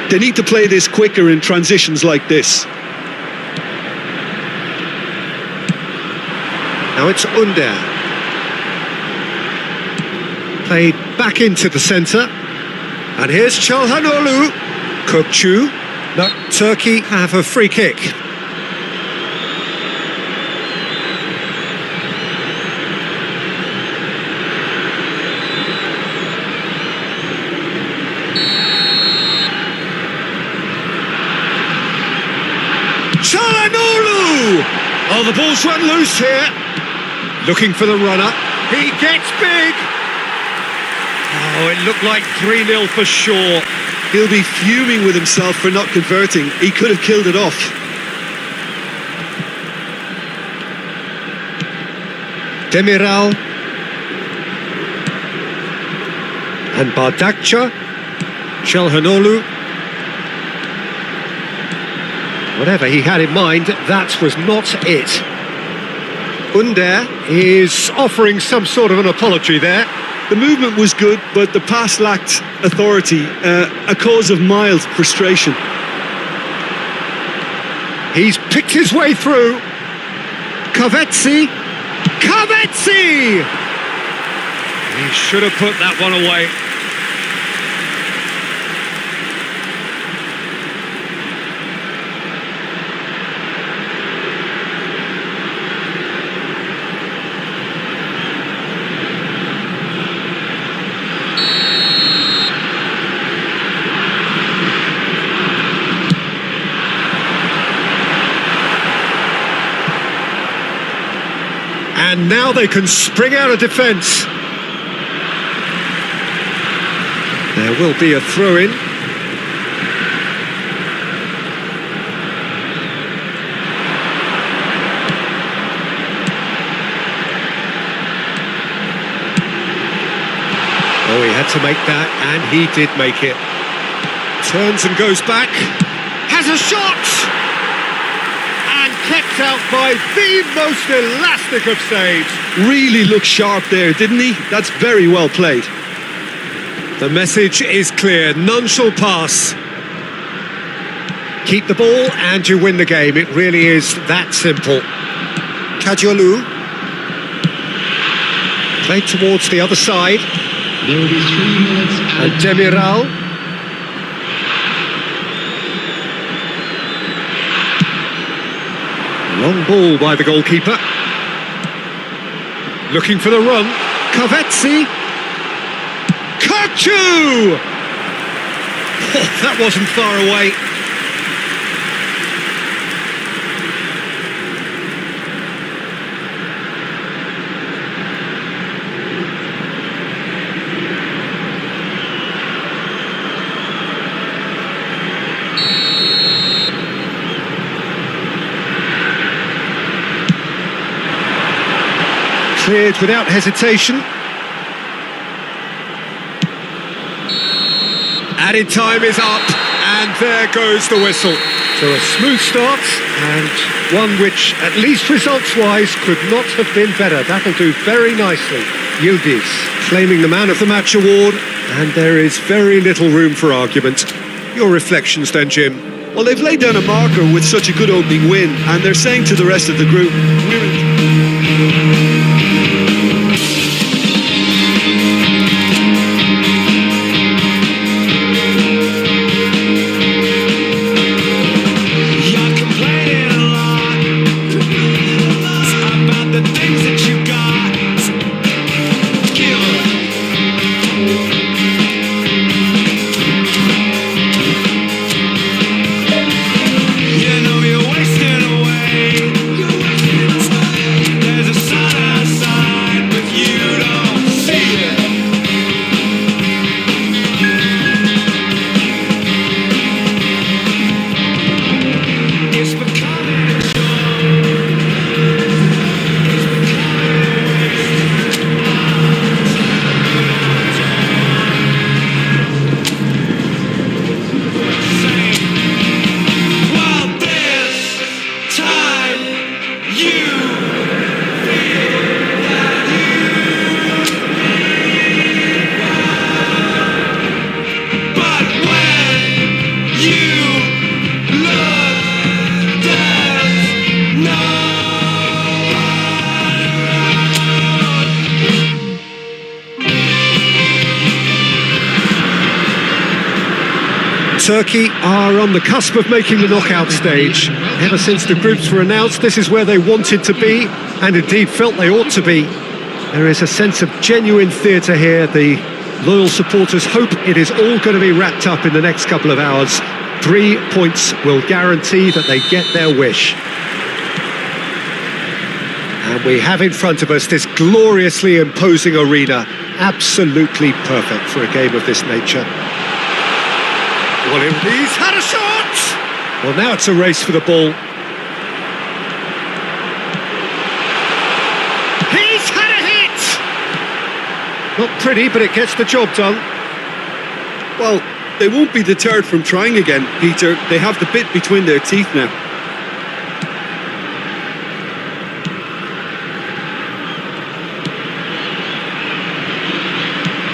They need to play this quicker in transitions like this. Now it's Under. Played back into the centre. And here's Çalhanoğlu. Kökçü. No, Turkey have a free kick. Çalhanoğlu! Oh, the ball's run loose here. Looking for the runner. He gets big. Oh, it looked like 3-0 for sure. He'll be fuming with himself for not converting. He could have killed it off. Demiral. And Bardakci. Çalhanoğlu. Whatever he had in mind, that was not it. Under is offering some sort of an apology there. The movement was good, but the pass lacked authority, a cause of mild frustration. He's picked his way through. Kavetsi. Kavetsi! He should have put that one away. And now they can spring out of defence. There will be a throw-in. Oh, he had to make that, and he did make it. Turns and goes back. Has a shot! Kept out by the most elastic of saves. Really looked sharp there, didn't he? That's very well played. The message is clear. None shall pass. Keep the ball and you win the game. It really is that simple. Kadiolu. Played towards the other side. There will be 3 minutes And Demiral. Long ball by the goalkeeper. Looking for the run. Kavetsi. Kökçü! Oh, that wasn't far away. Cleared without hesitation. Added time is up, and there goes the whistle. So a smooth start, and one which, at least results-wise, could not have been better. That'll do very nicely. Yildiz claiming the Man of the Match award, and there is very little room for argument. Your reflections then, Jim? Well, they've laid down a marker with such a good opening win, and they're saying to the rest of the group, Turkey are on the cusp of making the knockout stage. Ever since the groups were announced, this is where they wanted to be, and indeed felt they ought to be. There is a sense of genuine theatre here. The loyal supporters hope it is all going to be wrapped up in the next couple of hours. 3 points will guarantee that they get their wish. And we have in front of us this gloriously imposing arena. Absolutely perfect for a game of this nature. Well, he's had a shot! Well, now it's a race for the ball. He's had a hit! Not pretty, but it gets the job done. Well, they won't be deterred from trying again, Peter. They have the bit between their teeth now.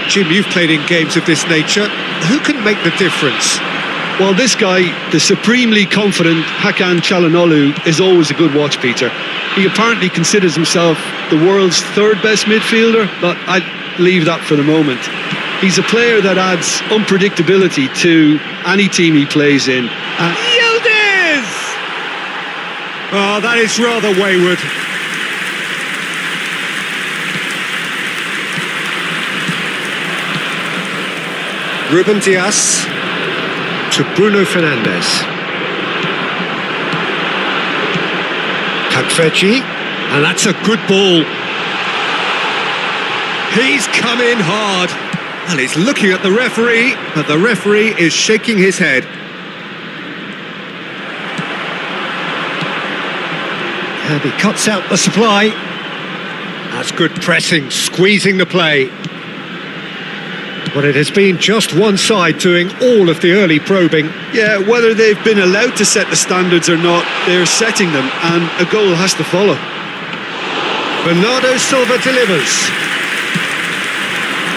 Jim, you've played in games of this nature. Who can make the difference? Well, this guy, the supremely confident Hakan Çalhanoğlu, is always a good watch, Peter. He apparently considers himself the world's third best midfielder, but I'd leave that for the moment. He's a player that adds unpredictability to any team he plays in. Yildiz! Oh, that is rather wayward. Ruben Dias to Bruno Fernandes. Kakfeci, and that's a good ball. He's come in hard, and he's looking at the referee, but the referee is shaking his head. And he cuts out the supply. That's good pressing, squeezing the play. But it has been just one side doing all of the early probing. Yeah, whether they've been allowed to set the standards or not, they're setting them, and a goal has to follow. Bernardo Silva delivers.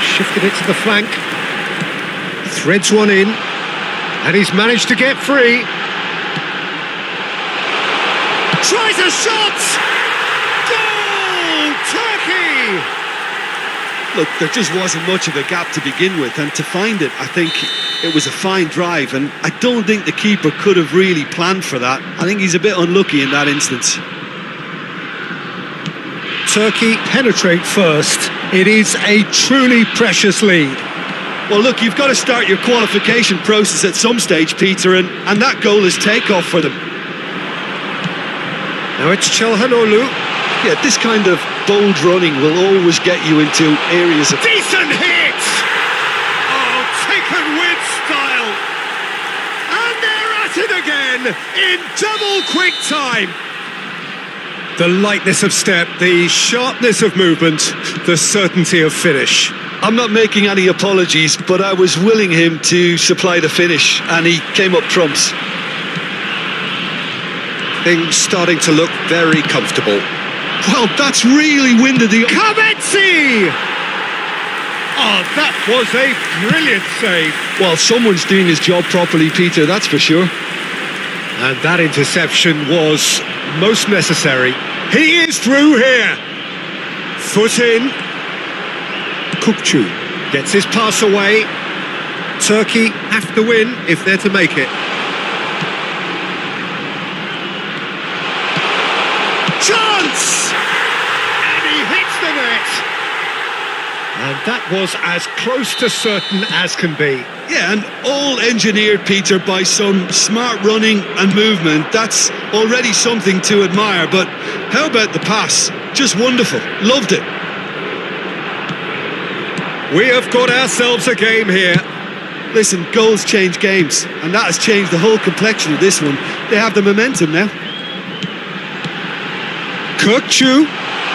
Shifted it to the flank. Threads one in. And he's managed to get free. Tries a shot! Goal! Turkey! Look, there just wasn't much of a gap to begin with, and to find it, I think it was a fine drive, and I don't think the keeper could have really planned for that. I think he's a bit unlucky in that instance. Turkey penetrate first. It is a truly precious lead. Well, look, you've got to start your qualification process at some stage, Peter, and that goal is takeoff for them. Now it's Çalhanoğlu. Yeah, this kind of bold running will always get you into areas of... Decent hit! Oh, taken with style! And they're at it again in double quick time! The lightness of step, the sharpness of movement, the certainty of finish. I'm not making any apologies, but I was willing him to supply the finish, and he came up trumps. Things starting to look very comfortable. Well, that's really winded the... Kavetsi! Oh, that was a brilliant save. Well, someone's doing his job properly, Peter, that's for sure. And that interception was most necessary. He is through here. Foot in. Kukçu gets his pass away. Turkey have to win if they're to make it. Chance! And he hits the net. And that was as close to certain as can be. Yeah, and all engineered, Peter, by some smart running and movement. That's already something to admire, but how about the pass? Just wonderful. Loved it. We have got ourselves a game here. Listen, goals change games, and that has changed the whole complexion of this one. They have the momentum now. Kukçu,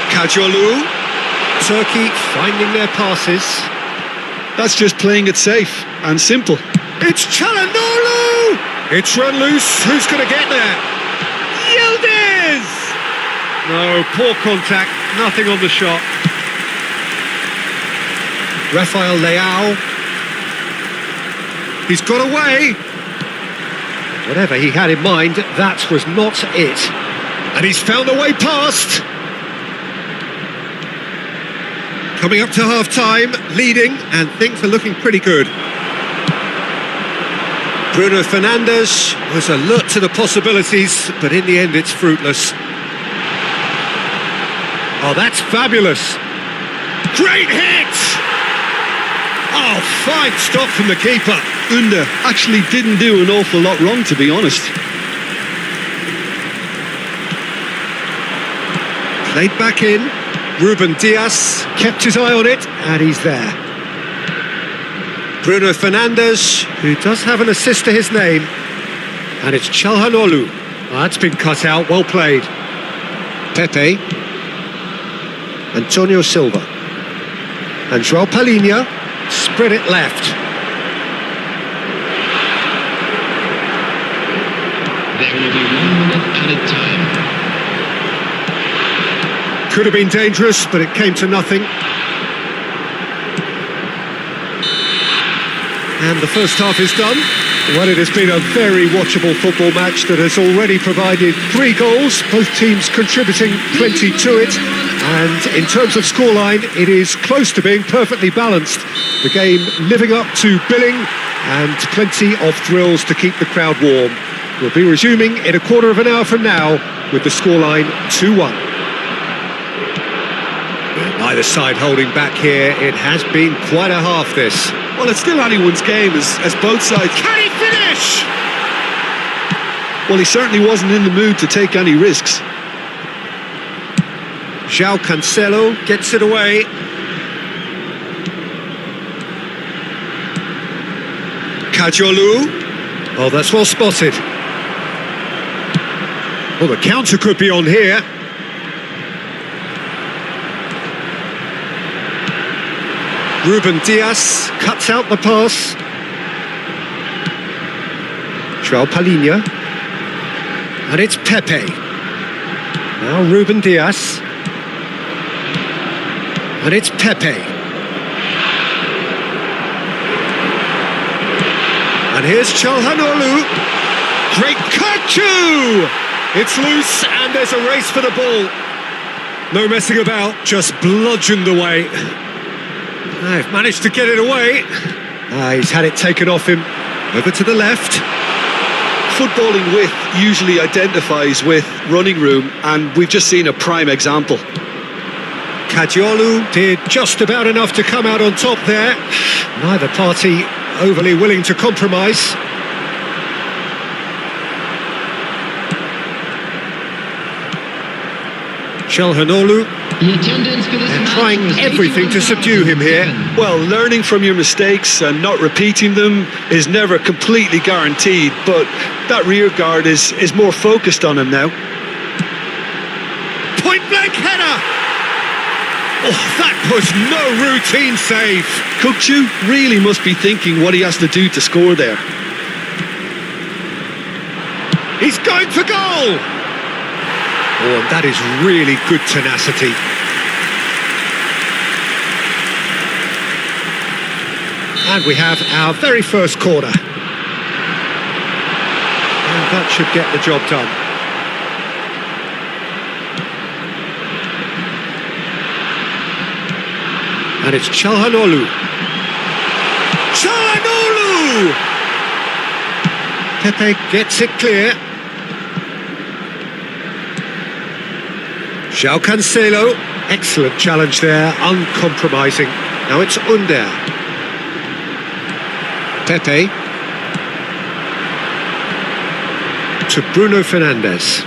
Kajolu, Turkey finding their passes. That's just playing it safe and simple. It's Çalhanoğlu! It's run loose. Who's going to get there? Yildiz! No, poor contact. Nothing on the shot. Rafael Leao. He's got away. Whatever he had in mind, that was not it. And he's found a way past. Coming up to half-time, leading, and things are looking pretty good. Bruno Fernandes was alert to the possibilities, but in the end it's fruitless. Oh, that's fabulous. Great hit! Oh, fine stop from the keeper. Under actually didn't do an awful lot wrong, to be honest. Played back in. Ruben Dias kept his eye on it, and he's there. Bruno Fernandes, who does have an assist to his name, and it's Çalhanoğlu. Oh, that's been cut out, well played. Pepe. Antonio Silva. And João Palhinha spread it left. There will be 1 minute added time. Could have been dangerous, but it came to nothing. And the first half is done. Well, it has been a very watchable football match that has already provided 3 goals, both teams contributing plenty to it. And in terms of scoreline, it is close to being perfectly balanced. The game living up to billing and plenty of thrills to keep the crowd warm. We'll be resuming in a quarter of an hour from now with the scoreline 2-1. Either side holding back here. It has been quite a half, this. Well, it's still anyone's game as both sides... Can he finish? Well, he certainly wasn't in the mood to take any risks. João Cancelo gets it away. Kajolu. Oh, that's well spotted. Well, the counter could be on here. Ruben Dias cuts out the pass. João Palhinha. And it's Pepe. Now Ruben Dias. And it's Pepe. And here's Çalhanoğlu. Great Kachu! It's loose and there's a race for the ball. No messing about, just bludgeoned away. They've managed to get it away. He's had it taken off him. Over to the left. Footballing width usually identifies with running room, and we've just seen a prime example. Kajolu did just about enough to come out on top there. Neither party overly willing to compromise. Çalhanoğlu. They're trying everything to subdue him here. Well, learning from your mistakes and not repeating them is never completely guaranteed, but that rear guard is more focused on him now. Point blank header! Oh, that was no routine save. Kukçu really must be thinking what he has to do to score there. He's going for goal! Oh, and that is really good tenacity. And we have our very first corner. And that should get the job done. And it's Çalhanoğlu. Çalhanoğlu! Pepe gets it clear. João Cancelo, excellent challenge there, uncompromising. Now it's Under. Pepe. To Bruno Fernandes.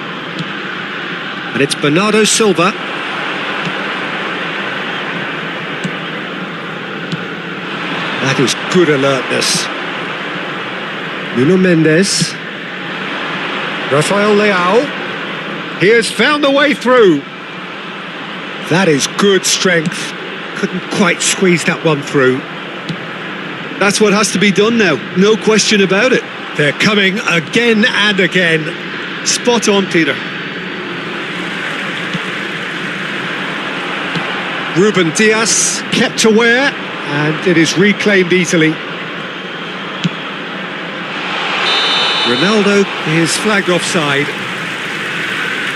And it's Bernardo Silva. That is good alertness. Nuno Mendes. Rafael Leao. He has found a way through. That is good strength. Couldn't quite squeeze that one through. That's what has to be done now, no question about it. They're coming again and again. Spot on, Peter. Ruben Dias kept aware, and it is reclaimed easily. Ronaldo is flagged offside.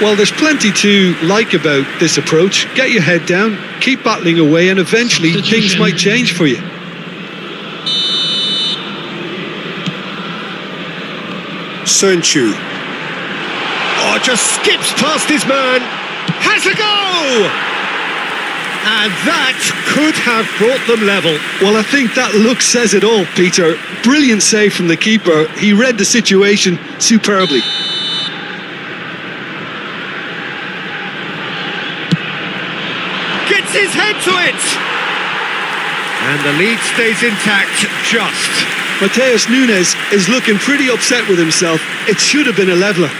Well, there's plenty to like about this approach. Get your head down, keep battling away, and eventually things might change for you. Soyuncu. Oh, just skips past his man. Has a go! And that could have brought them level. Well, I think that look says it all, Peter. Brilliant save from the keeper. He read the situation superbly. Gets his head to it! And the lead stays intact, just. Mateus Nunes is looking pretty upset with himself. It should have been a leveller.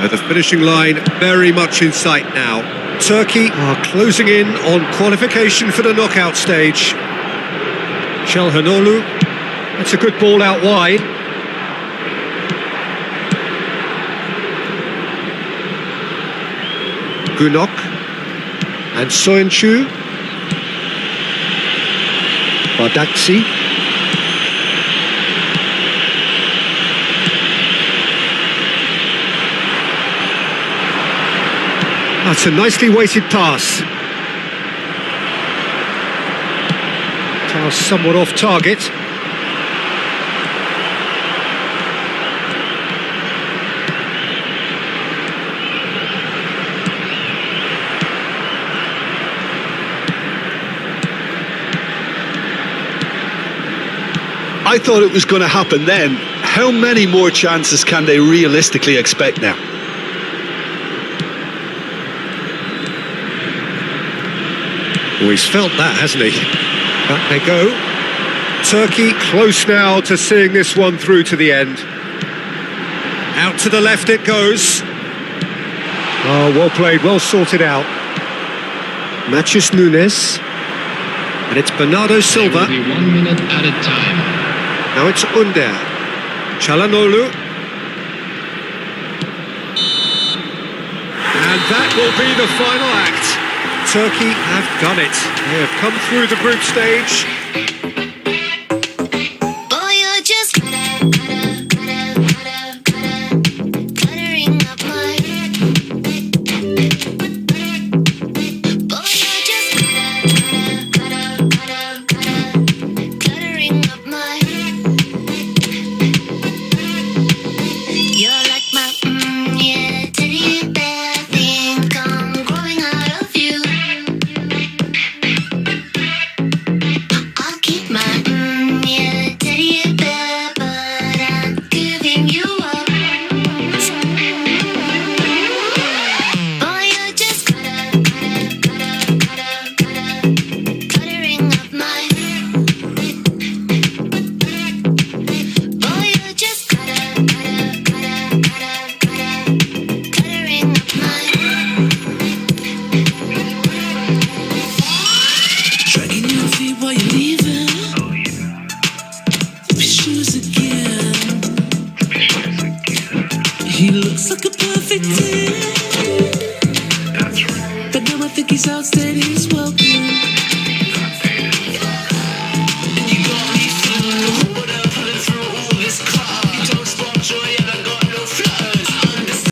At the finishing line, very much in sight now. Turkey are closing in on qualification for the knockout stage. Çalhanoğlu, that's a good ball out wide. Günok and Soyuncu. Bardakçı. That's a nicely weighted pass. Pass somewhat off target. I thought it was going to happen then. How many more chances can they realistically expect now? Oh, he's felt that, hasn't he? Back they go. Turkey close now to seeing this one through to the end. Out to the left it goes. Oh, well played, well sorted out. Mateus Nunes. And it's Bernardo Silva. There will be 1 minute at a time. Now it's Under. Çalhanoğlu. And that will be the final act. Turkey have done it. They have come through the group stage. Boy, you're just cluttering up my. Boy, you're just cluttering up my. You're like my yeah teddy bear thing. Come growing out of you. I'll keep my yeah teddy bear, but I'm giving you up. Boy, you're just cluttering up my. Boy, you're just cluttering up my. Dragging your feet while you're leaving. Your shoes again. He looks like a perfect 10. But now I think he's outstayed his welcome.